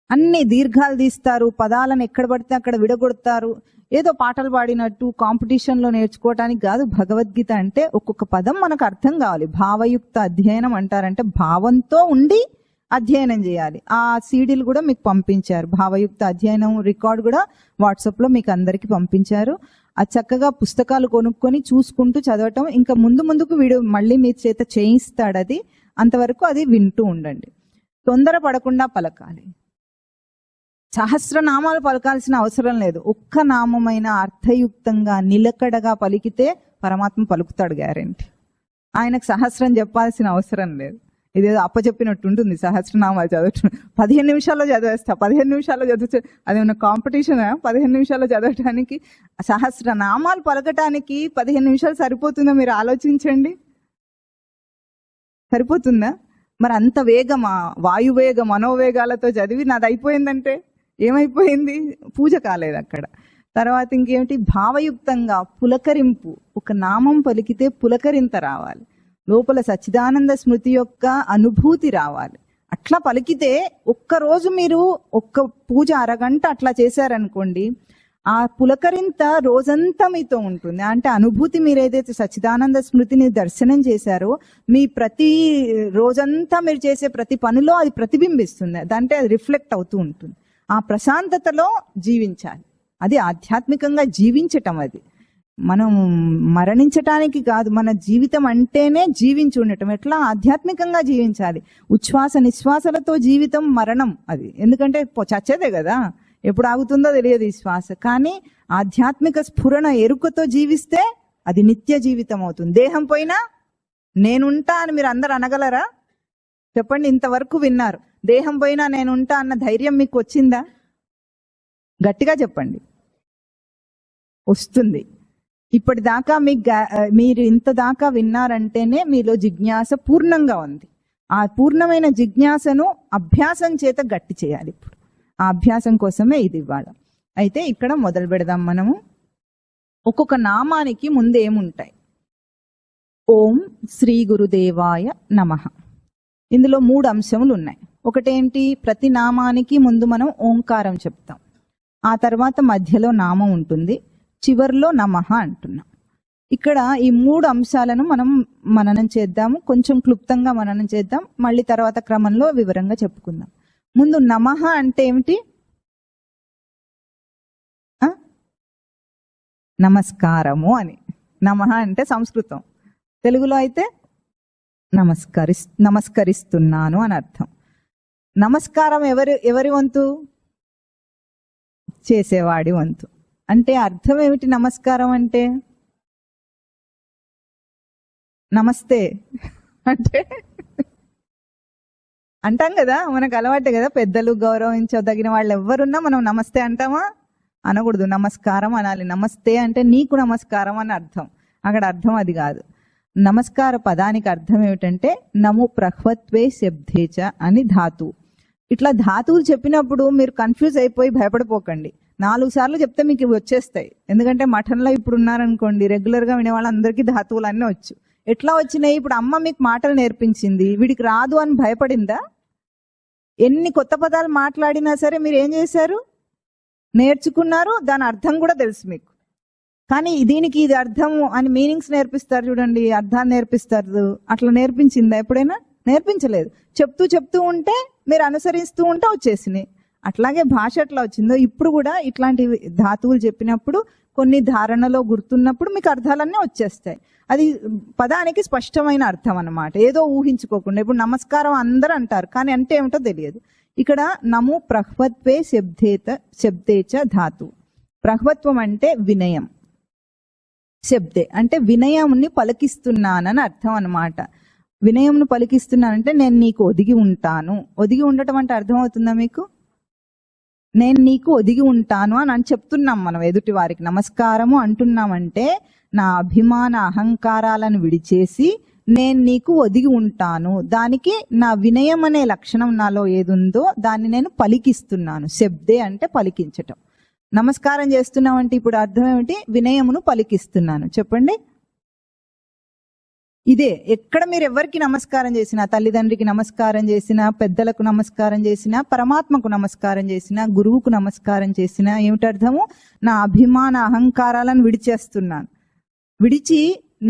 అన్ని దీర్ఘాలు తీస్తారు, పదాలను ఎక్కడ పడితే అక్కడ విడగొడతారు. ఏదో పాటలు పాడినట్టు కాంపిటీషన్లో నేర్చుకోవటానికి కాదు. భగవద్గీత అంటే ఒక్కొక్క పదం మనకు అర్థం కావాలి. భావయుక్త అధ్యయనం అంటారంటే భావంతో ఉండి అధ్యయనం చేయాలి. ఆ సీడీలు కూడా మీకు పంపించారు. భావయుక్త అధ్యయనం రికార్డ్ కూడా వాట్సాప్లో మీకు అందరికీ పంపించారు. అది చక్కగా పుస్తకాలు కొనుక్కొని చూసుకుంటూ చదవటం. ఇంకా ముందుకు వీడు మళ్ళీ మీ చేత చేయిస్తాడు. అది అంతవరకు అది వింటూ ఉండండి. తొందరపడకుండా పలకాలి. సహస్రనామాలు పలకాల్సిన అవసరం లేదు. ఒక్క నామమైన అర్థయుక్తంగా నిలకడగా పలికితే పరమాత్మ పలుకుతాడు, గ్యారెంటీ. ఆయనకు సహస్రం చెప్పాల్సిన అవసరం లేదు. ఇదేదో అప్పచెప్పినట్టు ఉంటుంది సహస్రనామాలు చదవటం. 15 నిమిషాల్లో చదివేస్తా, 15 నిమిషాల్లో చదివితే అదేమన్నా కాంపిటీషన్? 15 నిమిషాల్లో చదవటానికి, సహస్రనామాలు పలకటానికి 15 నిమిషాలు సరిపోతుందా? మీరు ఆలోచించండి, సరిపోతుందా? మరి అంత వేగమా? వాయువేగ మనోవేగాలతో చదివి నాది అయిపోయిందంటే ఏమైపోయింది? పూజ కాలేదు అక్కడ. తర్వాత ఇంకేమిటి? భావయుక్తంగా పులకరింపు. ఒక నామం పలికితే పులకరింత రావాలి, లోపల సచ్చిదానంద స్మృతి యొక్క అనుభూతి రావాలి. అట్లా పలికితే ఒక్కరోజు మీరు ఒక్క పూజ అరగంట అట్లా చేశారనుకోండి, ఆ పులకరింత రోజంతా మీతో ఉంటుంది. అంటే అనుభూతి, మీరు ఏదైతే సచ్చిదానంద స్మృతిని దర్శనం చేశారో మీ ప్రతి రోజంతా మీరు చేసే ప్రతి పనిలో అది ప్రతిబింబిస్తుంది, అంటే అది రిఫ్లెక్ట్ అవుతూ ఉంటుంది. ఆ ప్రశాంతతలో జీవించాలి. అది ఆధ్యాత్మికంగా జీవించటం. అది మనం మరణించటానికి కాదు, మన జీవితం అంటేనే జీవించి ఉండటం. ఎట్లా? ఆధ్యాత్మికంగా జీవించాలి. ఉచ్ఛ్వాస నిశ్వాసలతో జీవితం మరణం అది. ఎందుకంటే చచ్చేదే కదా, ఎప్పుడు ఆగుతుందో తెలియదు ఈ శ్వాస. కానీ ఆధ్యాత్మిక స్ఫురణ ఎరుకతో జీవిస్తే అది నిత్య జీవితం అవుతుంది. దేహం పోయినా నేనుంటా అని మీరు అందరు అనగలరా? చెప్పండి. ఇంతవరకు విన్నారు, దేహం పోయినా నేనుంటా అన్న ధైర్యం మీకు వచ్చిందా? గట్టిగా చెప్పండి. వస్తుంది. ఇప్పటిదాకా మీరు ఇంత దాకా విన్నారంటేనే మీలో జిజ్ఞాస పూర్ణంగా ఉంది. ఆ పూర్ణమైన జిజ్ఞాసను అభ్యాసం చేత గట్టి చేయాలి. ఇప్పుడు ఆ అభ్యాసం కోసమే ఇది ఇవాళ. అయితే ఇక్కడ మొదలు పెడదాం మనము. ఒక్కొక్క నామానికి ముందు ఏముంటాయి? ఓం శ్రీ గురుదేవాయ నమః. ఇందులో 3 అంశములు ఉన్నాయి. ఒకటేంటి? ప్రతి నామానికి ముందు మనం ఓంకారం చెప్తాం, ఆ తర్వాత మధ్యలో నామం ఉంటుంది, చివర్లో నమః అంటున్నాం. ఇక్కడ ఈ 3 అంశాలను మనం మననం చేద్దాము, కొంచెం క్లుప్తంగా మననం చేద్దాం, మళ్ళీ తర్వాత క్రమంలో వివరంగా చెప్పుకుందాం. ముందు నమః అంటే ఏమిటి? నమస్కారము అని. నమః అంటే సంస్కృతం, తెలుగులో అయితే నమస్కరిస్తున్నాను అని అర్థం. నమస్కారం ఎవరి వంతు? చేసేవాడి వంతు. అంటే అర్థం ఏమిటి? నమస్కారం అంటే నమస్తే అంటే అంటాం కదా, మనకు అలవాటే కదా. పెద్దలు గౌరవించదగిన వాళ్ళు ఎవరున్నా మనం నమస్తే అంటామా? అనకూడదు, నమస్కారం అనాలి. నమస్తే అంటే నీకు నమస్కారం అని అర్థం. అక్కడ అర్థం అది కాదు. నమస్కార పదానికి అర్థం ఏమిటంటే నమో ప్రహ్వత్వే శబ్దేచ అని ధాతు. ఇట్లా ధాతువులు చెప్పినప్పుడు మీరు కన్ఫ్యూజ్ అయిపోయి భయపడిపోకండి. 4 సార్లు చెప్తే మీకు వచ్చేస్తాయి. ఎందుకంటే మఠంలో ఇప్పుడు ఉన్నారనుకోండి, రెగ్యులర్గా వినే వాళ్ళందరికీ ధాతువులు అన్నీ వచ్చు. ఎట్లా వచ్చినాయి? ఇప్పుడు అమ్మ మీకు మాటలు నేర్పించింది, వీడికి రాదు అని భయపడిందా? ఎన్ని కొత్త పదాలు మాట్లాడినా సరే మీరు ఏం చేశారు? నేర్చుకున్నారు, దాని అర్థం కూడా తెలుసు మీకు. కానీ దీనికి ఇది అర్థం అని మీనింగ్స్ నేర్పిస్తారు చూడండి, అర్థాన్ని నేర్పిస్తారు. అట్లా నేర్పించిందా ఎప్పుడైనా? నేర్పించలేదు. చెప్తూ ఉంటే మీరు అనుసరిస్తూ ఉంటే వచ్చేసినాయి. అట్లాగే భాష ఎట్లా వచ్చిందో ఇప్పుడు కూడా ఇట్లాంటి ధాతువులు చెప్పినప్పుడు కొన్ని ధారణలో గుర్తున్నప్పుడు మీకు అర్థాలన్నీ వచ్చేస్తాయి. అది పదానికి స్పష్టమైన అర్థం అన్నమాట, ఏదో ఊహించుకోకుండా. ఇప్పుడు నమస్కారం అందరూ అంటారు, కానీ అంటే ఏమిటో తెలియదు. ఇక్కడ నమో ప్రహ్వత్వే శబ్దేచ ధాతు. ప్రహ్వత్వం అంటే వినయం, శబ్దే అంటే వినయంని పలికిస్తున్నానని అర్థం అన్నమాట. వినయంను పలికిస్తున్నానంటే నేను నీకు ఒదిగి ఉంటాను. ఒదిగి ఉండటం అంటే అర్థమవుతుందా మీకు? నేను నీకు ఒదిగి ఉంటాను అని చెప్తున్నాం మనం ఎదుటి వారికి. నమస్కారము అంటున్నామంటే నా అభిమాన అహంకారాలను విడిచేసి నేను నీకు ఒదిగి ఉంటాను. దానికి నా వినయం అనే లక్షణం నాలో ఏదుందో దాన్ని నేను పలికిస్తున్నాను. శబ్దే అంటే పలికించటం. నమస్కారం చేస్తున్నామంటే ఇప్పుడు అర్థం ఏమిటి? వినయమును పలికిస్తున్నాను. చెప్పండి. ఇదే ఎక్కడ మీరు ఎవరికి నమస్కారం చేసినా, తల్లిదండ్రికి నమస్కారం చేసినా, పెద్దలకు నమస్కారం చేసినా, పరమాత్మకు నమస్కారం చేసినా, గురువుకు నమస్కారం చేసినా ఏమిటి అర్థము? నా అభిమాన అహంకారాలను విడిచేస్తున్నాను. విడిచి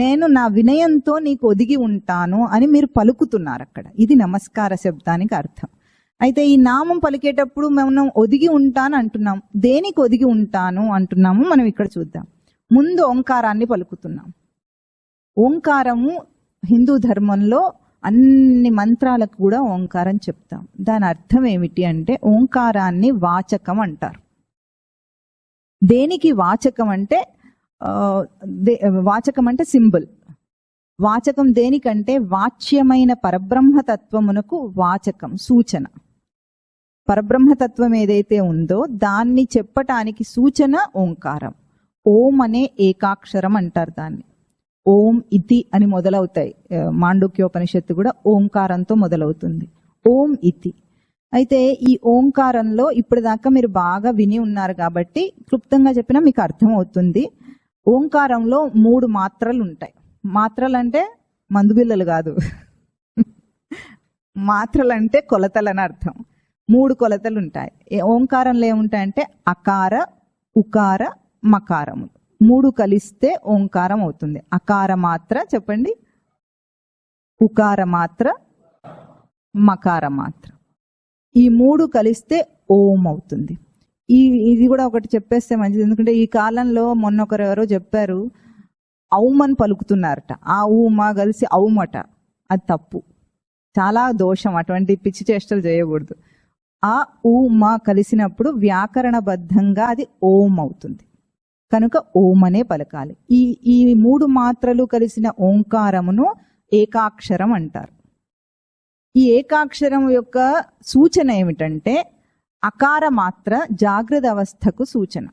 నేను నా వినయంతో నీకు ఒదిగి ఉంటాను అని మీరు పలుకుతున్నారు అక్కడ. ఇది నమస్కార శబ్దానికి అర్థం. అయితే ఈ నామం పలికేటప్పుడు మనం ఒదిగి ఉంటాను అంటున్నాం. దేనికి ఒదిగి ఉంటాను అంటున్నాము మనం ఇక్కడ చూద్దాం. ముందు ఓంకారాన్ని పలుకుతున్నాం. ఓంకారము హిందూ ధర్మంలో అన్ని మంత్రాలకు కూడా ఓంకారం చెప్తాం. దాని అర్థం ఏమిటి అంటే ఓంకారాన్ని వాచకం అంటారు. దేనికి వాచకం అంటే వాచకం అంటే సింబల్. వాచకం దేనికంటే వాచ్యమైన పరబ్రహ్మతత్వమునకు వాచకం, సూచన. పరబ్రహ్మతత్వం ఏదైతే ఉందో దాన్ని చెప్పటానికి సూచన ఓంకారం. ఓం అనే ఏకాక్షరం అంటారు దాన్ని. ఓం ఇతి అని మొదలవుతాయి. మాండూక్యోపనిషత్తు కూడా ఓంకారంతో మొదలవుతుంది, ఓం ఇతి. అయితే ఈ ఓంకారంలో ఇప్పటిదాకా మీరు బాగా విని ఉన్నారు కాబట్టి క్లుప్తంగా చెప్పినా మీకు అర్థమవుతుంది. ఓంకారంలో 3 మాత్రలు ఉంటాయి. మాత్రలు అంటే మందుబిల్లలు కాదు, మాత్రలు అంటే కొలతలని అర్థం. 3 కొలతలు ఉంటాయి. ఓంకారంలో ఏముంటాయంటే అకార, ఉకార, మకారములు 3 కలిస్తే ఓంకారం అవుతుంది. అకార మాత్ర చెప్పండి, ఉకార మాత్ర, మకార మాత్ర. ఈ 3 కలిస్తే ఓం అవుతుంది. ఇది కూడా ఒకటి చెప్పేస్తే మంచిది. ఎందుకంటే ఈ కాలంలో మొన్న ఒకరెవరో చెప్పారు, ఔమని పలుకుతున్నారట. ఆ ఊమా కలిసి ఔమట. అది తప్పు, చాలా దోషం. అటువంటి పిచ్చి చేష్టలు చేయకూడదు. ఆ ఊమా కలిసినప్పుడు వ్యాకరణబద్ధంగా అది ఓం అవుతుంది. కనుక ఓం అనే పలకాలి. ఈ 3 మాత్రలు కలిసిన ఓంకారమును ఏకాక్షరం అంటారు. ఈ ఏకాక్షరం యొక్క సూచన ఏమిటంటే అకార మాత్ర జాగ్రత్త అవస్థకు సూచన,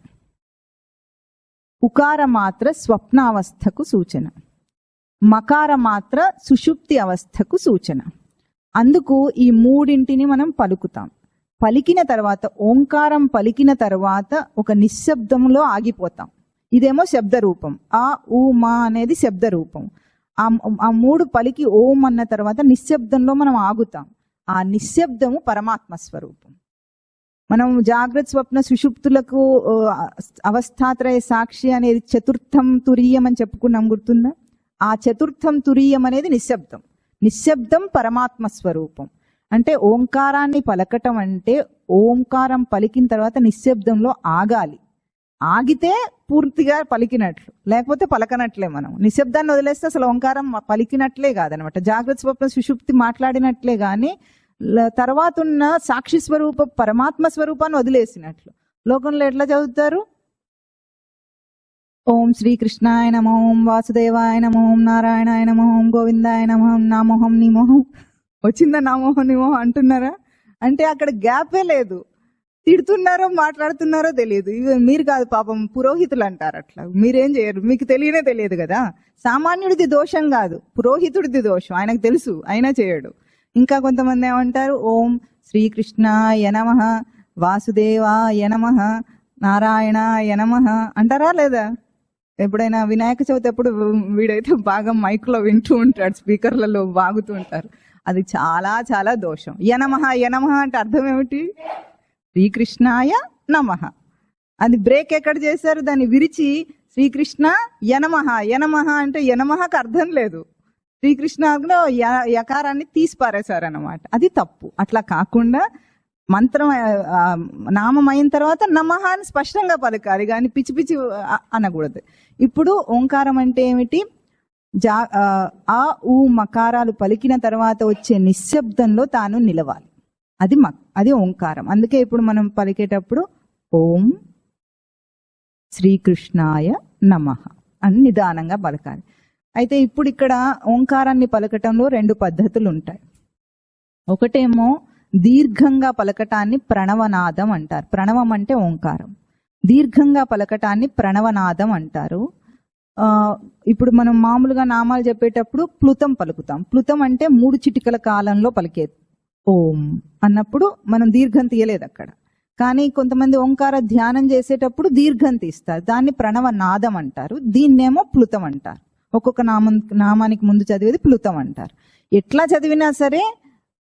ఉకార మాత్ర స్వప్నావస్థకు సూచన, మకార మాత్ర సుషుప్తి అవస్థకు సూచన. అందుకు ఈ 3ంటిని మనం పలుకుతాం. పలికిన తర్వాత ఓంకారం పలికిన తర్వాత ఒక నిశ్శబ్దంలో ఆగిపోతాం. ఇదేమో శబ్ద రూపం. ఆ ఊ మా అనేది శబ్ద రూపం. ఆ 3 పలికి ఓం అన్న తర్వాత నిశ్శబ్దంలో మనం ఆగుతాం. ఆ నిశ్శబ్దము పరమాత్మ స్వరూపం. మనం జాగ్రత్త స్వప్న సుషుప్తులకు అవస్థాత్రయ సాక్షి అనేది చతుర్థం తురీయం అని చెప్పుకున్నాం, గుర్తుందా? ఆ చతుర్థం తురీయం అనేది నిశ్శబ్దం. నిశ్శబ్దం పరమాత్మ స్వరూపం. అంటే ఓంకారాన్ని పలకటం అంటే ఓంకారం పలికిన తర్వాత నిశ్శబ్దంలో ఆగాలి. ఆగితే పూర్తిగా పలికినట్లు, లేకపోతే పలకనట్లే. మనం నిశ్శబ్దాన్ని వదిలేస్తే అసలు ఓంకారం పలికినట్లే కాదనమాట. జాగ్రత్త స్వప్న సుషుప్తి మాట్లాడినట్లే గాని తర్వాత ఉన్న సాక్షి స్వరూప పరమాత్మ స్వరూపాన్ని వదిలేసినట్లు. లోకంలో ఎట్లా చదువుతారు? ఓం శ్రీకృష్ణాయ నమో, ఓం వాసుదేవాయ నమో, ఓం నారాయణాయ నమో, ఓం గోవిందాయ నమో, నామోహం నిమోహం. వచ్చిందా నామోహం నిమోహం అంటున్నారా? అంటే అక్కడ గ్యాపే లేదు. తిడుతున్నారో మాట్లాడుతున్నారో తెలియదు. మీరు కాదు పాపం, పురోహితులు అంటారు అట్లా. మీరేం చేయరు, మీకు తెలియనే తెలియదు కదా. సామాన్యుడిది దోషం కాదు, పురోహితుడిది దోషం. ఆయనకు తెలుసు, అయినా చేయడు. ఇంకా కొంతమంది ఏమంటారు, ఓం శ్రీకృష్ణాయ నమః, వాసుదేవాయ నమః, నారాయణాయ నమః అంటారా లేదా? ఎప్పుడైనా వినాయక చవితి ఎప్పుడు వీడైతే బాగా మైక్లో వింటూ ఉంటాడు, స్పీకర్లలో బాగుతూ ఉంటారు. అది చాలా చాలా దోషం. యనమః యనమః అంటే అర్థం ఏమిటి? శ్రీకృష్ణాయ నమః. అది బ్రేక్ ఎక్కడ చేశారు? దాన్ని విరిచి శ్రీకృష్ణ యనమః. యనమః అంటే యనమఃకి అర్థం లేదు. శ్రీకృష్ణలో యకారాన్ని తీసి పారేశారన్నమాట. అది తప్పు. అట్లా కాకుండా మంత్రం నామం అయిన తర్వాత నమః అని స్పష్టంగా పలకాలి, కానీ పిచ్చి పిచ్చి అనకూడదు. ఇప్పుడు ఓంకారం అంటే ఏమిటి? ఆ ఊ మకారాలు పలికిన తర్వాత వచ్చే నిశ్శబ్దంలో తాను నిలవాలి. అది ఓంకారం. అందుకే ఇప్పుడు మనం పలికేటప్పుడు ఓం శ్రీకృష్ణాయ నమః అని నిదానంగా పలకాలి. అయితే ఇప్పుడు ఇక్కడ ఓంకారాన్ని పలకటంలో 2 పద్ధతులు ఉంటాయి. ఒకటేమో దీర్ఘంగా పలకటాన్ని ప్రణవనాదం అంటారు. ప్రణవం అంటే ఓంకారం. దీర్ఘంగా పలకటాన్ని ప్రణవనాదం అంటారు. ఇప్పుడు మనం మామూలుగా నామాలు చెప్పేటప్పుడు ప్లుతం పలుకుతాం. ప్లుతం అంటే 3 చిటికల కాలంలో పలికేది. ఓం అన్నప్పుడు మనం దీర్ఘం తీయలేదు అక్కడ. కానీ కొంతమంది ఓంకార ధ్యానం చేసేటప్పుడు దీర్ఘం తీస్తారు. దాన్ని ప్రణవనాదం అంటారు. దీన్నేమో ప్లుతం అంటారు. ఒక్కొక్క నామానికి ముందు చదివేది ప్లుతం అంటారు. ఎట్లా చదివినా సరే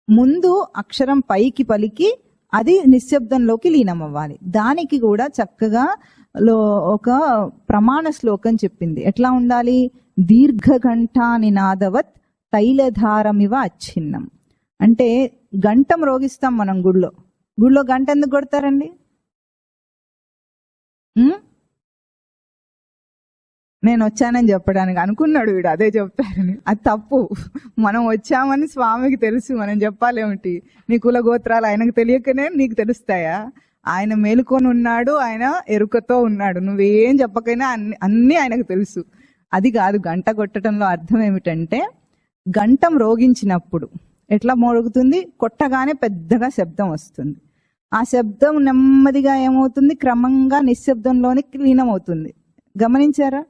ముందు అక్షరం పైకి పలికి అది నిశ్శబ్దంలోకి లీనం అవ్వాలి. దానికి కూడా చక్కగా ఒక ప్రమాణ శ్లోకం చెప్పింది. ఎట్లా ఉండాలి? దీర్ఘఘంటా నినాదవత్ తైలధారమివ అచ్ఛిన్నం. అంటే గంటం రోగిస్తాం మనం గుళ్ళో గంట ఎందుకు కొడతారండి? నేను వచ్చానని చెప్పడానికి అనుకున్నాడు వీడు అదే చెప్తారని. అది తప్పు. మనం వచ్చామని స్వామికి తెలుసు, మనం చెప్పాలేమిటి? నీ కుల గోత్రాలు ఆయనకు తెలియకనే నీకు తెలుస్తాయా? ఆయన మేలుకొని ఉన్నాడు, ఆయన ఎరుకతో ఉన్నాడు. నువ్వేం చెప్పకైనా అన్నీ ఆయనకు తెలుసు. అది కాదు గంట కొట్టడంలో అర్థం ఏమిటంటే, గంటం రోగించినప్పుడు ఎట్లా మోగుతుంది? కొట్టగానే పెద్దగా శబ్దం వస్తుంది. ఆ శబ్దం నెమ్మదిగా ఏమవుతుంది? క్రమంగా నిశ్శబ్దంలోనికి లీనమవుతుంది. గమనించారా?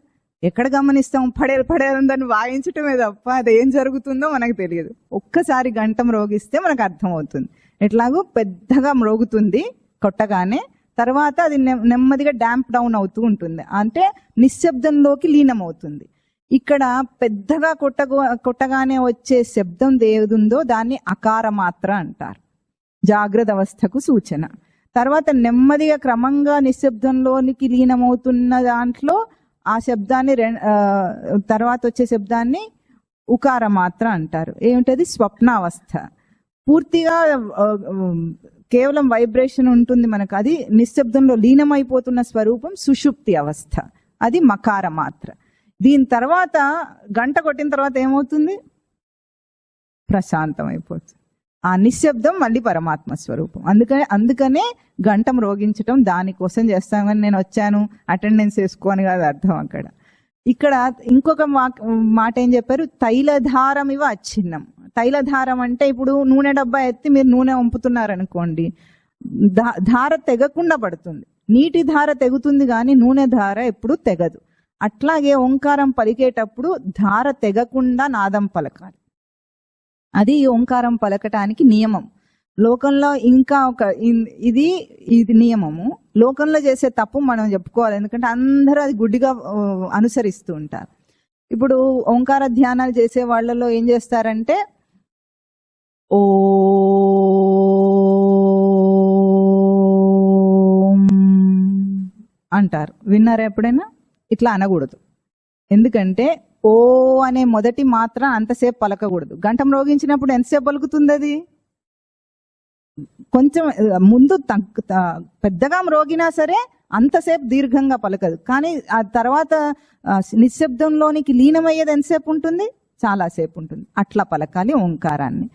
ఎక్కడ గమనిస్తాం? పడేలు పడేలని వాయించటమే తప్ప అది ఏం జరుగుతుందో మనకు తెలియదు. ఒక్కసారి గంటం రోగిస్తే మనకు అర్థమవుతుంది. ఎట్లాగో పెద్దగా మ్రోగుతుంది కొట్టగానే, తర్వాత అది నెమ్మదిగా డాంప్ డౌన్ అవుతూ ఉంటుంది, అంటే నిశ్శబ్దంలోకి లీనమవుతుంది. ఇక్కడ పెద్దగా కొట్టగానే వచ్చే శబ్దం ఏదుందో దాన్ని అకార మాత్ర అంటారు, జాగ్రత్త అవస్థకు సూచన. తర్వాత నెమ్మదిగా క్రమంగా నిశ్శబ్దంలోనికి లీనమవుతున్న దాంట్లో ఆ శబ్దాన్ని తర్వాత వచ్చే శబ్దాన్ని ఉకార మాత్ర అంటారు. ఏమిటది? స్వప్నావస్థ. పూర్తిగా కేవలం వైబ్రేషన్ ఉంటుంది మనకు, అది నిశ్శబ్దంలో లీనమైపోతున్న స్వరూపం సుషుప్తి అవస్థ, అది మకార మాత్ర. దీని తర్వాత గంట కొట్టిన తర్వాత ఏమవుతుంది? ప్రశాంతం అయిపోతుంది. ఆ నిశ్శబ్దం మళ్ళీ పరమాత్మ స్వరూపం. అందుకనే గంటం రోగించటం దానికోసం చేస్తాం. కానీ నేను వచ్చాను అటెండెన్స్ వేసుకోని కాదు అర్థం అక్కడ. ఇక్కడ ఇంకొక మాట ఏం చెప్పారు? తైలధారం ఇవ అచ్ఛిన్నం. తైలధారం అంటే ఇప్పుడు నూనె డబ్బా ఎత్తి మీరు నూనె వంపుతున్నారనుకోండి, ధార తెగకుండా పడుతుంది. నీటి ధార తెగుతుంది కానీ నూనె ధార ఎప్పుడు తెగదు. అట్లాగే ఓంకారం పలికేటప్పుడు ధార తెగకుండా నాదం పలకాలి. అది ఓంకారం పలకటానికి నియమం. లోకంలో ఇంకా ఇది నియమము. లోకంలో చేసే తప్పు మనం చెప్పుకోవాలి, ఎందుకంటే అందరూ అది గుడ్డిగా అనుసరిస్తూ ఉంటారు. ఇప్పుడు ఓంకార ధ్యానాలు చేసే వాళ్ళలో ఏం చేస్తారంటే ఓ అంటారు. విన్నారా ఎప్పుడైనా? ఇట్లా అనకూడదు. ఎందుకంటే ఓ అనే మొదటి మాత్ర అంతసేపు పలకకూడదు. గంటం రోగించినప్పుడు ఎంతసేపు పలుకుతుంది? అది కొంచెం ముందు పెద్దగా మ్రోగినా సరే అంతసేపు దీర్ఘంగా పలకదు. కానీ ఆ తర్వాత నిశ్శబ్దంలోనికి లీనమయ్యేది ఎంతసేపు ఉంటుంది? చాలాసేపు ఉంటుంది. అట్లా పలకాలి ఓంకారాన్ని.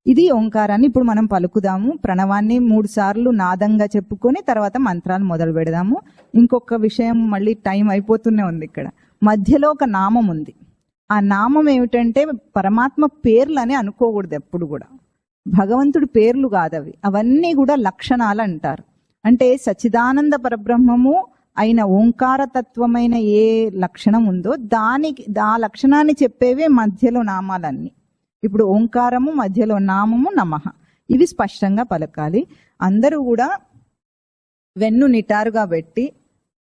ఇది ఓంకారాన్ని ఇప్పుడు మనం పలుకుదాము. ప్రణవాన్ని 3 సార్లు నాదంగా చెప్పుకొని తర్వాత మంత్రాలు మొదలు పెడదాము. ఇంకొక విషయం, మళ్ళీ టైం అయిపోతూనే ఉంది. ఇక్కడ మధ్యలో ఒక నామం ఉంది. ఆ నామం ఏమిటంటే పరమాత్మ పేర్లని అనుకోకూడదు ఎప్పుడు కూడా. భగవంతుడి పేర్లు కాదవి, అవన్నీ కూడా లక్షణాలు అంటారు. అంటే సచ్చిదానంద పరబ్రహ్మము అయిన ఓంకారతత్వమైన ఏ లక్షణం ఉందో ఆ లక్షణాన్ని చెప్పేవే మధ్యలో నామాలన్నీ. ఇప్పుడు ఓంకారము మధ్యలో నామము నమః, ఇవి స్పష్టంగా పలకాలి. అందరూ కూడా వెన్ను నిటారుగా పెట్టి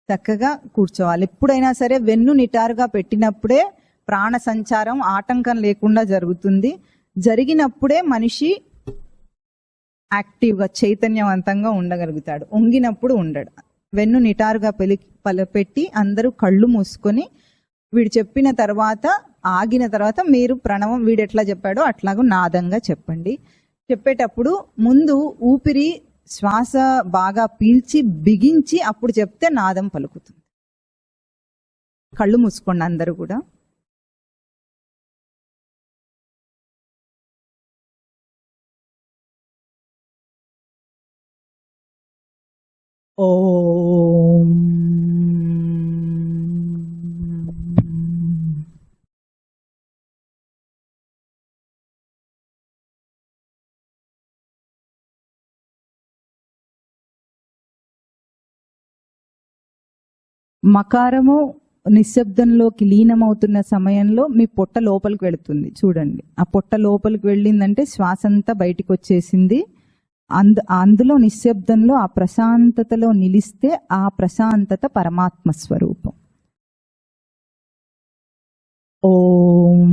చక్కగా కూర్చోవాలి. ఎప్పుడైనా సరే వెన్ను నిటారుగా పెట్టినప్పుడే ప్రాణ సంచారం ఆటంకం లేకుండా జరుగుతుంది. జరిగినప్పుడే మనిషి యాక్టివ్గా చైతన్యవంతంగా ఉండగలుగుతాడు. వంగినప్పుడు ఉండడు. వెన్ను నిటారుగా పెట్టి అందరూ కళ్ళు మూసుకొని వీడు చెప్పిన తర్వాత ఆగిన తర్వాత మీరు ప్రణవం వీడు ఎట్లా చెప్పాడో అట్లాగూ నాదంగా చెప్పండి. చెప్పేటప్పుడు ముందు ఊపిరి శ్వాస బాగా పీల్చి బిగించి అప్పుడు చెప్తే నాదం పలుకుతుంది. కళ్ళు మూసుకోండి అందరూ కూడా. ఓం మకారము నిశ్శబ్దంలోకి లీనమవుతున్న సమయంలో మీ పొట్ట లోపలికి వెళుతుంది. చూడండి, ఆ పొట్ట లోపలికి వెళ్ళిందంటే శ్వాస అంతా బయటికి వచ్చేసింది. అందులో నిశ్శబ్దంలో ఆ ప్రశాంతతలో నిలిస్తే ఆ ప్రశాంతత పరమాత్మ స్వరూపం. ఓం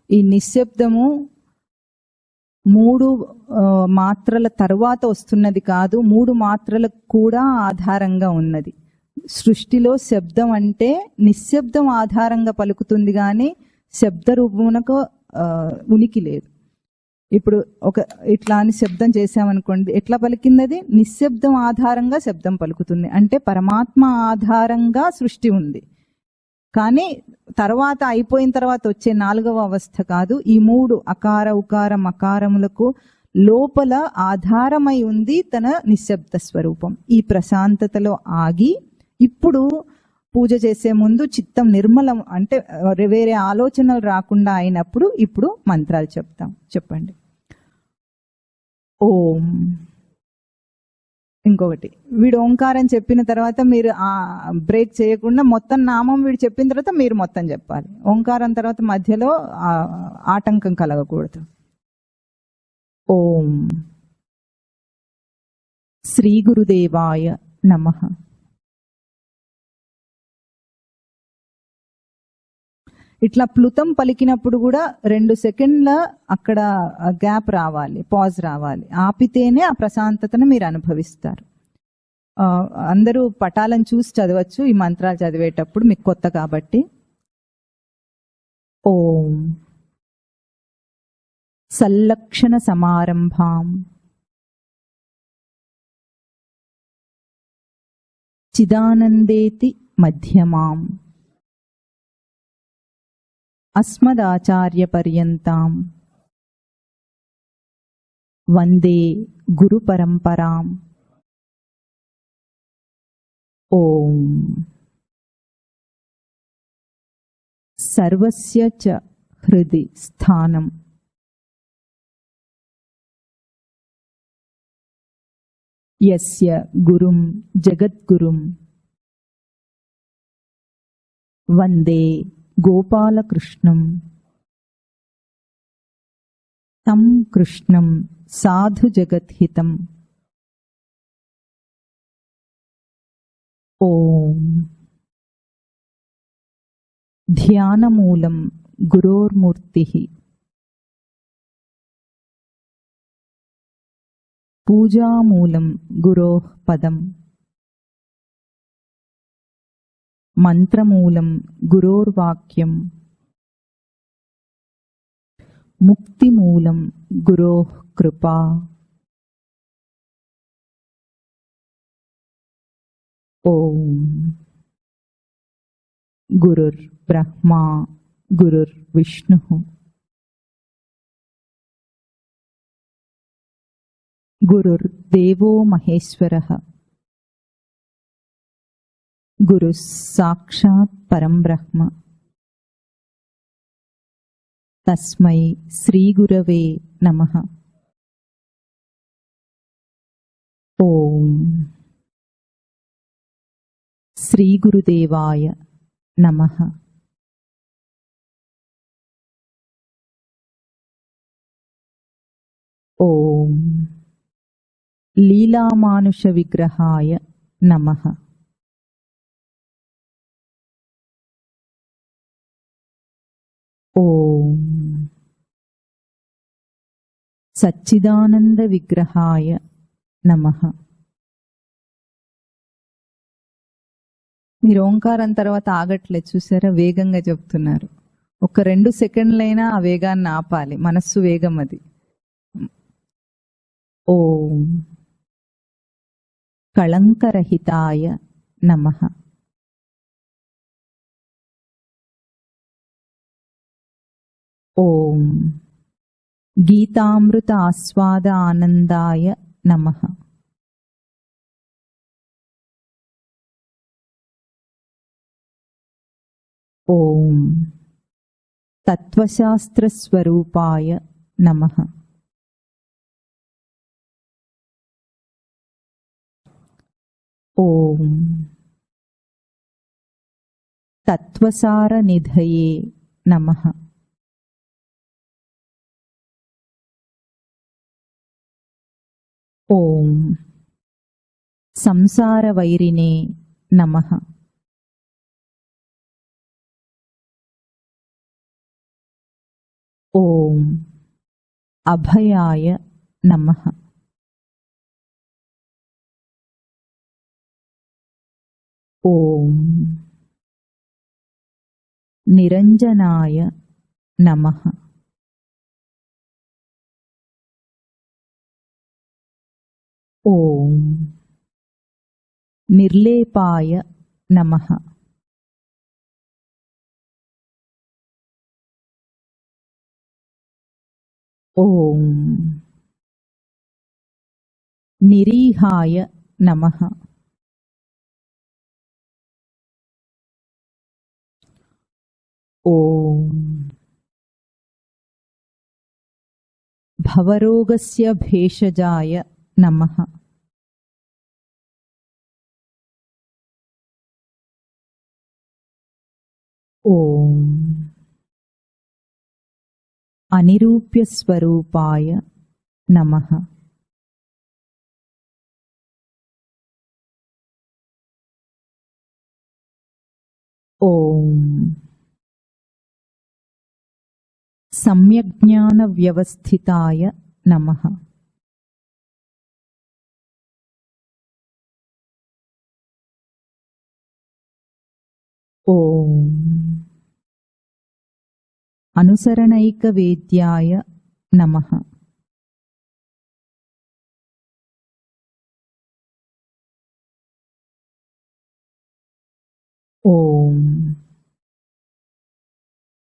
ఈ నిశ్శబ్దము 3 మాత్రల తరువాత వస్తున్నది కాదు, 3 మాత్రలకు కూడా ఆధారంగా ఉన్నది. సృష్టిలో శబ్దం అంటే నిశ్శబ్దం ఆధారంగా పలుకుతుంది కానీ శబ్ద రూపమునకు ఉనికి లేదు. ఇప్పుడు ఇట్లా అని శబ్దం చేసామనుకోండి, ఎట్లా పలికింది? అది నిశ్శబ్దం ఆధారంగా శబ్దం పలుకుతుంది. అంటే పరమాత్మ ఆధారంగా సృష్టి ఉంది, కానీ తర్వాత అయిపోయిన తర్వాత వచ్చే 4వ అవస్థ కాదు. ఈ 3 అకార ఉకార మకారములకు లోపల ఆధారమై ఉంది తన నిశ్శబ్ద స్వరూపం. ఈ ప్రశాంతతలో ఆగి ఇప్పుడు పూజ చేసే ముందు చిత్తం నిర్మలం, అంటే వేరే ఆలోచనలు రాకుండా అయినప్పుడు ఇప్పుడు మంత్రాలు చెప్తాం. చెప్పండి. ఓం. ఇంకొకటి, వీడు ఓంకారం చెప్పిన తర్వాత మీరు బ్రేక్ చేయకుండా మొత్తం నామం వీడు చెప్పిన తర్వాత మీరు మొత్తం చెప్పాలి. ఓంకారం తర్వాత మధ్యలో ఆటంకం కలగకూడదు. ఓం. శ్రీ గురుదేవాయ నమః. ఇట్లా ప్లుతం పలికినప్పుడు కూడా 2 సెకండ్ల అక్కడ గ్యాప్ రావాలి, పాజ్ రావాలి. ఆపితేనే ఆ ప్రశాంతతను మీరు అనుభవిస్తారు. అందరూ పటాలను చూసి చదవచ్చు ఈ మంత్రాలు చదివేటప్పుడు, మీకు కొత్త కాబట్టి. ఓం. సల్లక్షణ సమారంభాం చిదానందేతి మధ్యమాం అస్మదాచార్య పర్యంతాం వందే గురు పరంపరాం. ఓం. సర్వస్య చ హృది స్థానం యస్య గురుం జగద్గురుం వందే గోపాలకృష్ణం తం కృష్ణం సాధు జగద్హితం. ఓం. ధ్యానమూలం గురోర్మూర్తిః పూజామూలం గురోః పదం మంత్రమూలం గురోర్వాక్యం ముక్తిమూలం గురోః కృపా. ఓం. గురుర్ బ్రహ్మా గురుర్ విష్ణుః గురుర్ దేవో మహేశ్వరః గురు సాక్షాత్ పరం బ్రహ్మ. తస్మై శ్రీ గురవే నమః. ఓం. శ్రీ గురుదేవాయ నమః. ఓం. లీలామానుష విగ్రహాయ నమః. ఓం. సచ్చిదానంద విగ్రహాయ నమః. మీరు ఓంకారం తర్వాత ఆగట్లేదు చూసారా, వేగంగా చెప్తున్నారు. ఒక 2 సెకండ్లైనా ఆ వేగాన్ని ఆపాలి, మనస్సు వేగం అది. ఓం. కళంకరహితాయ నమః. ఓం. గీతామృత ఆస్వాద ఆనందాయ నమః. ఓం. తత్వశాస్త్ర స్వరూపాయ నమః. ఓం. తత్వసార నిధయే నమః. ఓం. సంసార వైరిణే నమః. ఓం అభయాయ నమః. ఓం నిరంజనాయ నమః. ఓం నిర్లేపాయ నమః. ఓం నిరీహాయ నమః. ఓం భవరోగస్య భేషజాయ నమః. ఓం అనిరూప్యస్వరూపాయ నమః. ఓం సమ్యజ్ఞాన వ్యవస్థితాయ నమః. ఓం అనుసరణైక వేద్యాయ నమః. ఓం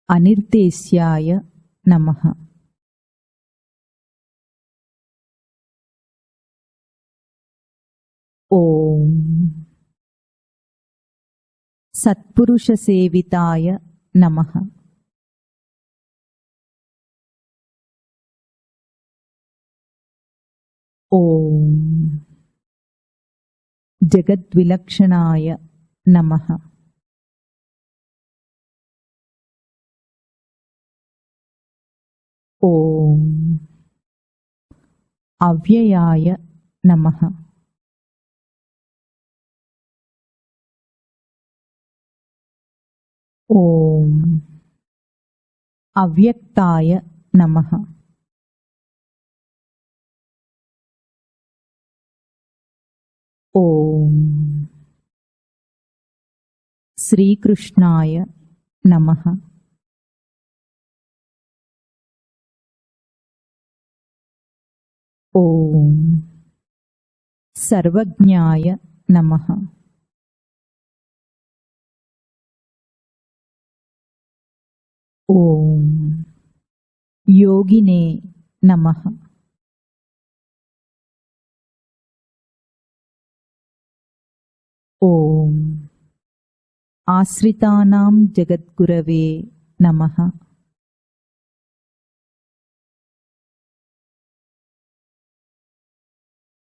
అనిర్దేశ్యాయ నమః. ఓం సత్పురుష సేవితాయ నమః. ఓం జగద్విలక్షణాయ నమః. ఓం అవ్యయాయ నమః. ఓం అవ్యక్తాయ నమః. ఓం శ్రీకృష్ణాయ నమః. ఓం సర్వజ్ఞాయ నమః. ఓం యోగినే నమః. ఓం ఆశ్రితానాం జగద్గురవే నమః.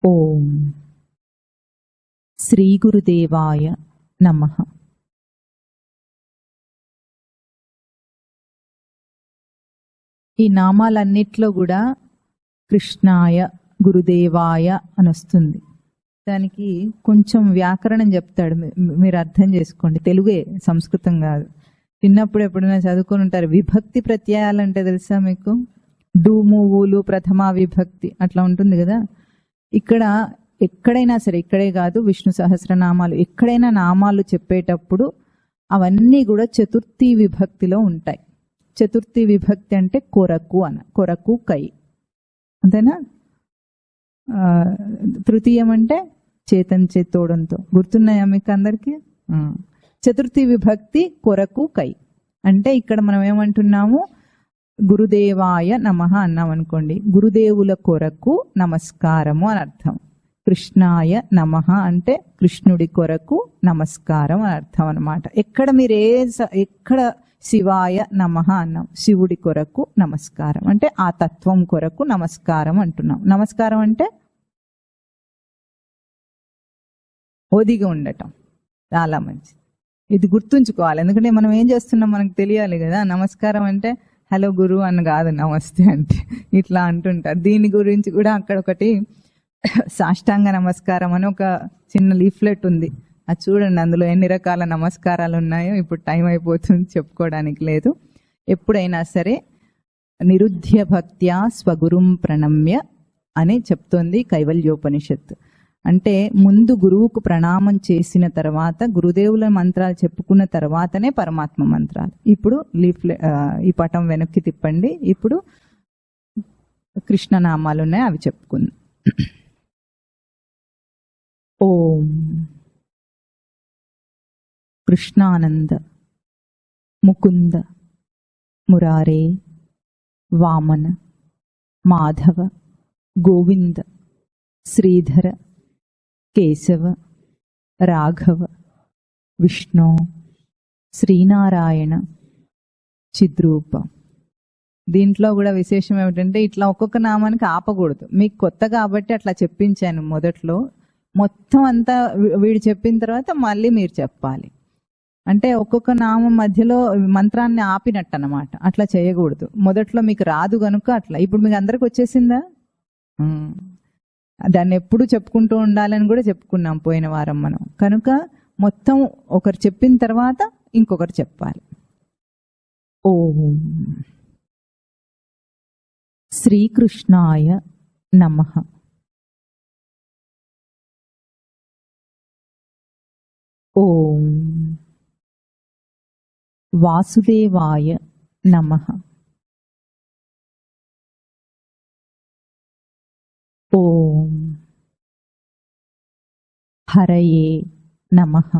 ఓం శ్రీ గురుదేవాయ నమః. ఈ నామాలన్నిట్లో కూడా కృష్ణాయ గురుదేవాయ అని వస్తుంది. దానికి కొంచెం వ్యాకరణం చెప్తాడు, మీరు అర్థం చేసుకోండి. తెలుగే, సంస్కృతం కాదు. చిన్నప్పుడు ఎప్పుడైనా చదువుకొని ఉంటారు. విభక్తి ప్రత్యయాలు అంటే తెలుసా మీకు? డూమువులు, ప్రథమా విభక్తి అట్లా ఉంటుంది కదా. ఇక్కడ ఎక్కడైనా సరే, ఇక్కడే కాదు, విష్ణు సహస్రనామాలు ఎక్కడైనా నామాలు చెప్పేటప్పుడు అవన్నీ కూడా చతుర్థి విభక్తిలో ఉంటాయి. చతుర్థి విభక్తి అంటే కొరకు కొరకు కై, అంతేనా? తృతీయం అంటే చేతన్ చేతోడంతో. గుర్తున్నాయా మీకు అందరికీ? చతుర్థి విభక్తి కొరకు కై అంటే ఇక్కడ మనం ఏమంటున్నాము? గురుదేవాయ నమః అన్నాం అనుకోండి, గురుదేవుల కొరకు నమస్కారము అని అర్థం. కృష్ణాయ నమః అంటే కృష్ణుడి కొరకు నమస్కారం అని అర్థం అన్నమాట. ఎక్కడ మీరు ఎక్కడ శివాయ నమః అన్నాం, శివుడి కొరకు నమస్కారం అంటే ఆ తత్వం కొరకు నమస్కారం అంటున్నాం. నమస్కారం అంటే ఓదిగా ఉండటం. చాలా మంచిది, ఇది గుర్తుంచుకోవాలి. ఎందుకంటే మనం ఏం చేస్తున్నాం మనకు తెలియాలి కదా. నమస్కారం అంటే హలో గురు అని కాదు, నమస్తే అంటే ఇట్లా అంటుంటారు. దీని గురించి కూడా అక్కడ ఒకటి సాష్టాంగ నమస్కారం అని ఒక చిన్న లీఫ్లెట్ ఉంది, అది చూడండి. అందులో ఎన్ని రకాల నమస్కారాలు ఉన్నాయో. ఇప్పుడు టైం అయిపోతుంది, చెప్పుకోవడానికి లేదు. ఎప్పుడైనా సరే నిరుధ్య భక్త్యా స్వగురుం ప్రణమ్య అని చెప్తోంది కైవల్యోపనిషత్తు. అంటే ముందు గురువుకు ప్రణామం చేసిన తర్వాత, గురుదేవుల మంత్రాలు చెప్పుకున్న తర్వాతనే పరమాత్మ మంత్రాలు. ఇప్పుడు ఈ పటం వెనక్కి తిప్పండి. ఇప్పుడు కృష్ణనామాలు ఉన్నాయి, అవి చెప్పుకుందాం. ఓం కృష్ణానంద ముకుంద మురారే వామన మాధవ గోవింద శ్రీధర కేశవ రాఘవ విష్ణు శ్రీనారాయణ చిద్రూప. దీంట్లో కూడా విశేషం ఏమిటంటే ఇట్లా ఒక్కొక్క నామానికి ఆపకూడదు. మీకు కొత్త కాబట్టి అట్లా చెప్పించాను మొదట్లో. మొత్తం అంతా వీడు చెప్పిన తర్వాత మళ్ళీ మీరు చెప్పాలి. అంటే ఒక్కొక్క నామం మధ్యలో మంత్రాన్ని ఆపినట్టు అన్నమాట. అట్లా చేయకూడదు. మొదట్లో మీకు రాదు కనుక అట్లా. ఇప్పుడు మీకు అందరికి వచ్చేసిందా? దాన్ని ఎప్పుడు చెప్పుకుంటూ ఉండాలని కూడా చెప్పుకున్నాం పోయిన వారం మనం. కనుక మొత్తం ఒకరు చెప్పిన తర్వాత ఇంకొకరు చెప్పాలి. ఓం శ్రీకృష్ణాయ నమః. ఓం వాసుదేవాయ నమః. ఓం హరయే నమః.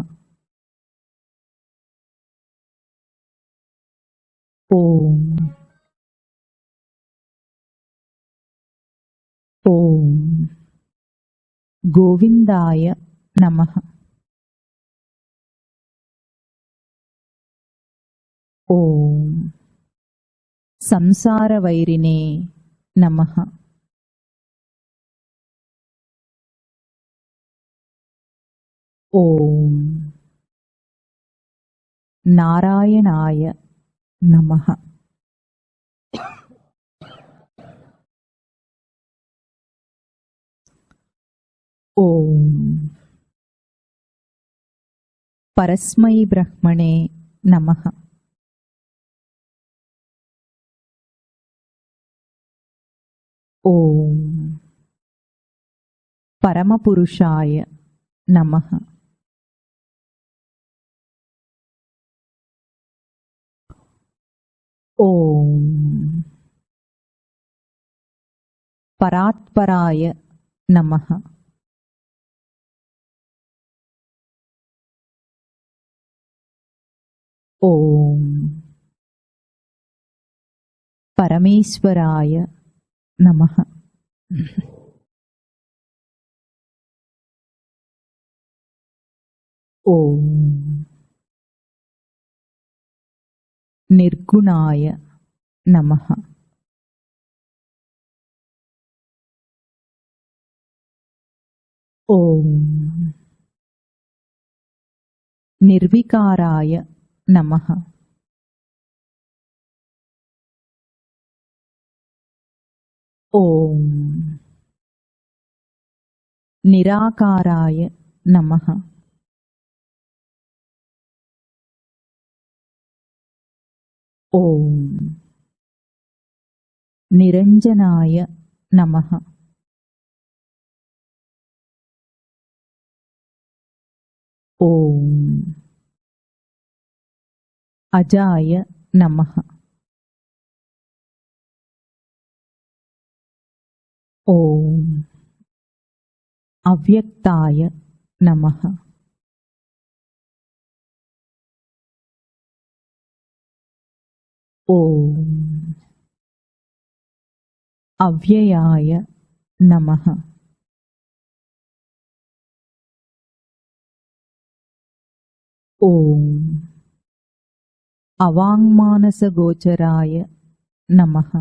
ఓం ఓం గోవిందాయ నమః. ఓం సంసారవైరిణే నమః. ఓం నారాయణాయ నమః. ఓం పరస్మై బ్రహ్మణే నమః. ఓం పరమపురుషాయ నమః. ఓం పరాత్పరాయ నమః. ఓం పరమేశ్వరాయ నమః. ఓం నిర్గుణాయ నమః. ఓం నిర్వికారాయ నమః. ఓం నిరాకారాయ నమః. ఓం నిరంజనాయ నమః. ఓం అజాయ నమః. ఓం అవ్యక్తాయ నమః. ఓం అవ్యయాయ నమః. ఓం అవాంగ్మానసగోచరాయ నమః.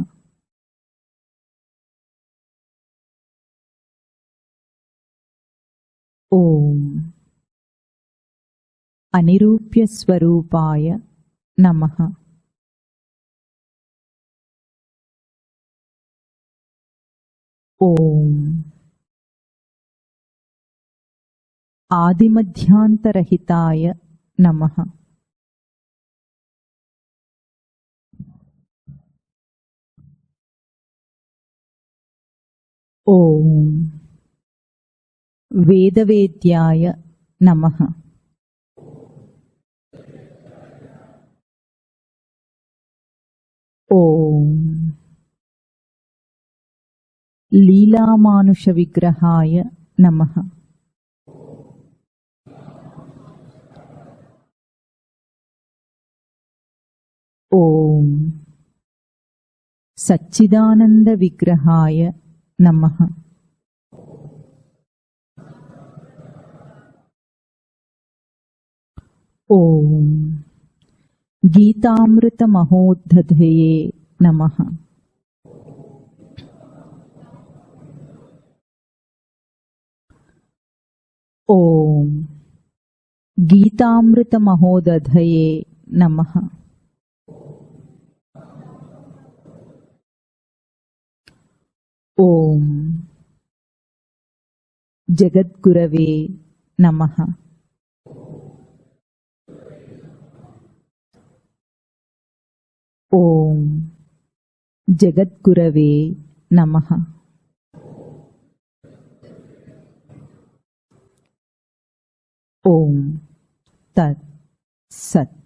ఓం అనిరూప్యస్వరూపాయ నమః. ఓం ఆదిమధ్యాంతరహితాయ నమః. ఓం వేదవేద్యాయ నమః. ఓం లీలామానుష విగ్రహాయ నమః. ఓం సచ్చిదానంద విగ్రహాయ నమః. ఓం గీతామృత మహోద్ధతయే నమః. ఓం గీతామృత మహోదధయే నమః. ఓం జగద్గురవే నమః. ఓం జగద్గురవే నమః. ఓం తత్ సత్.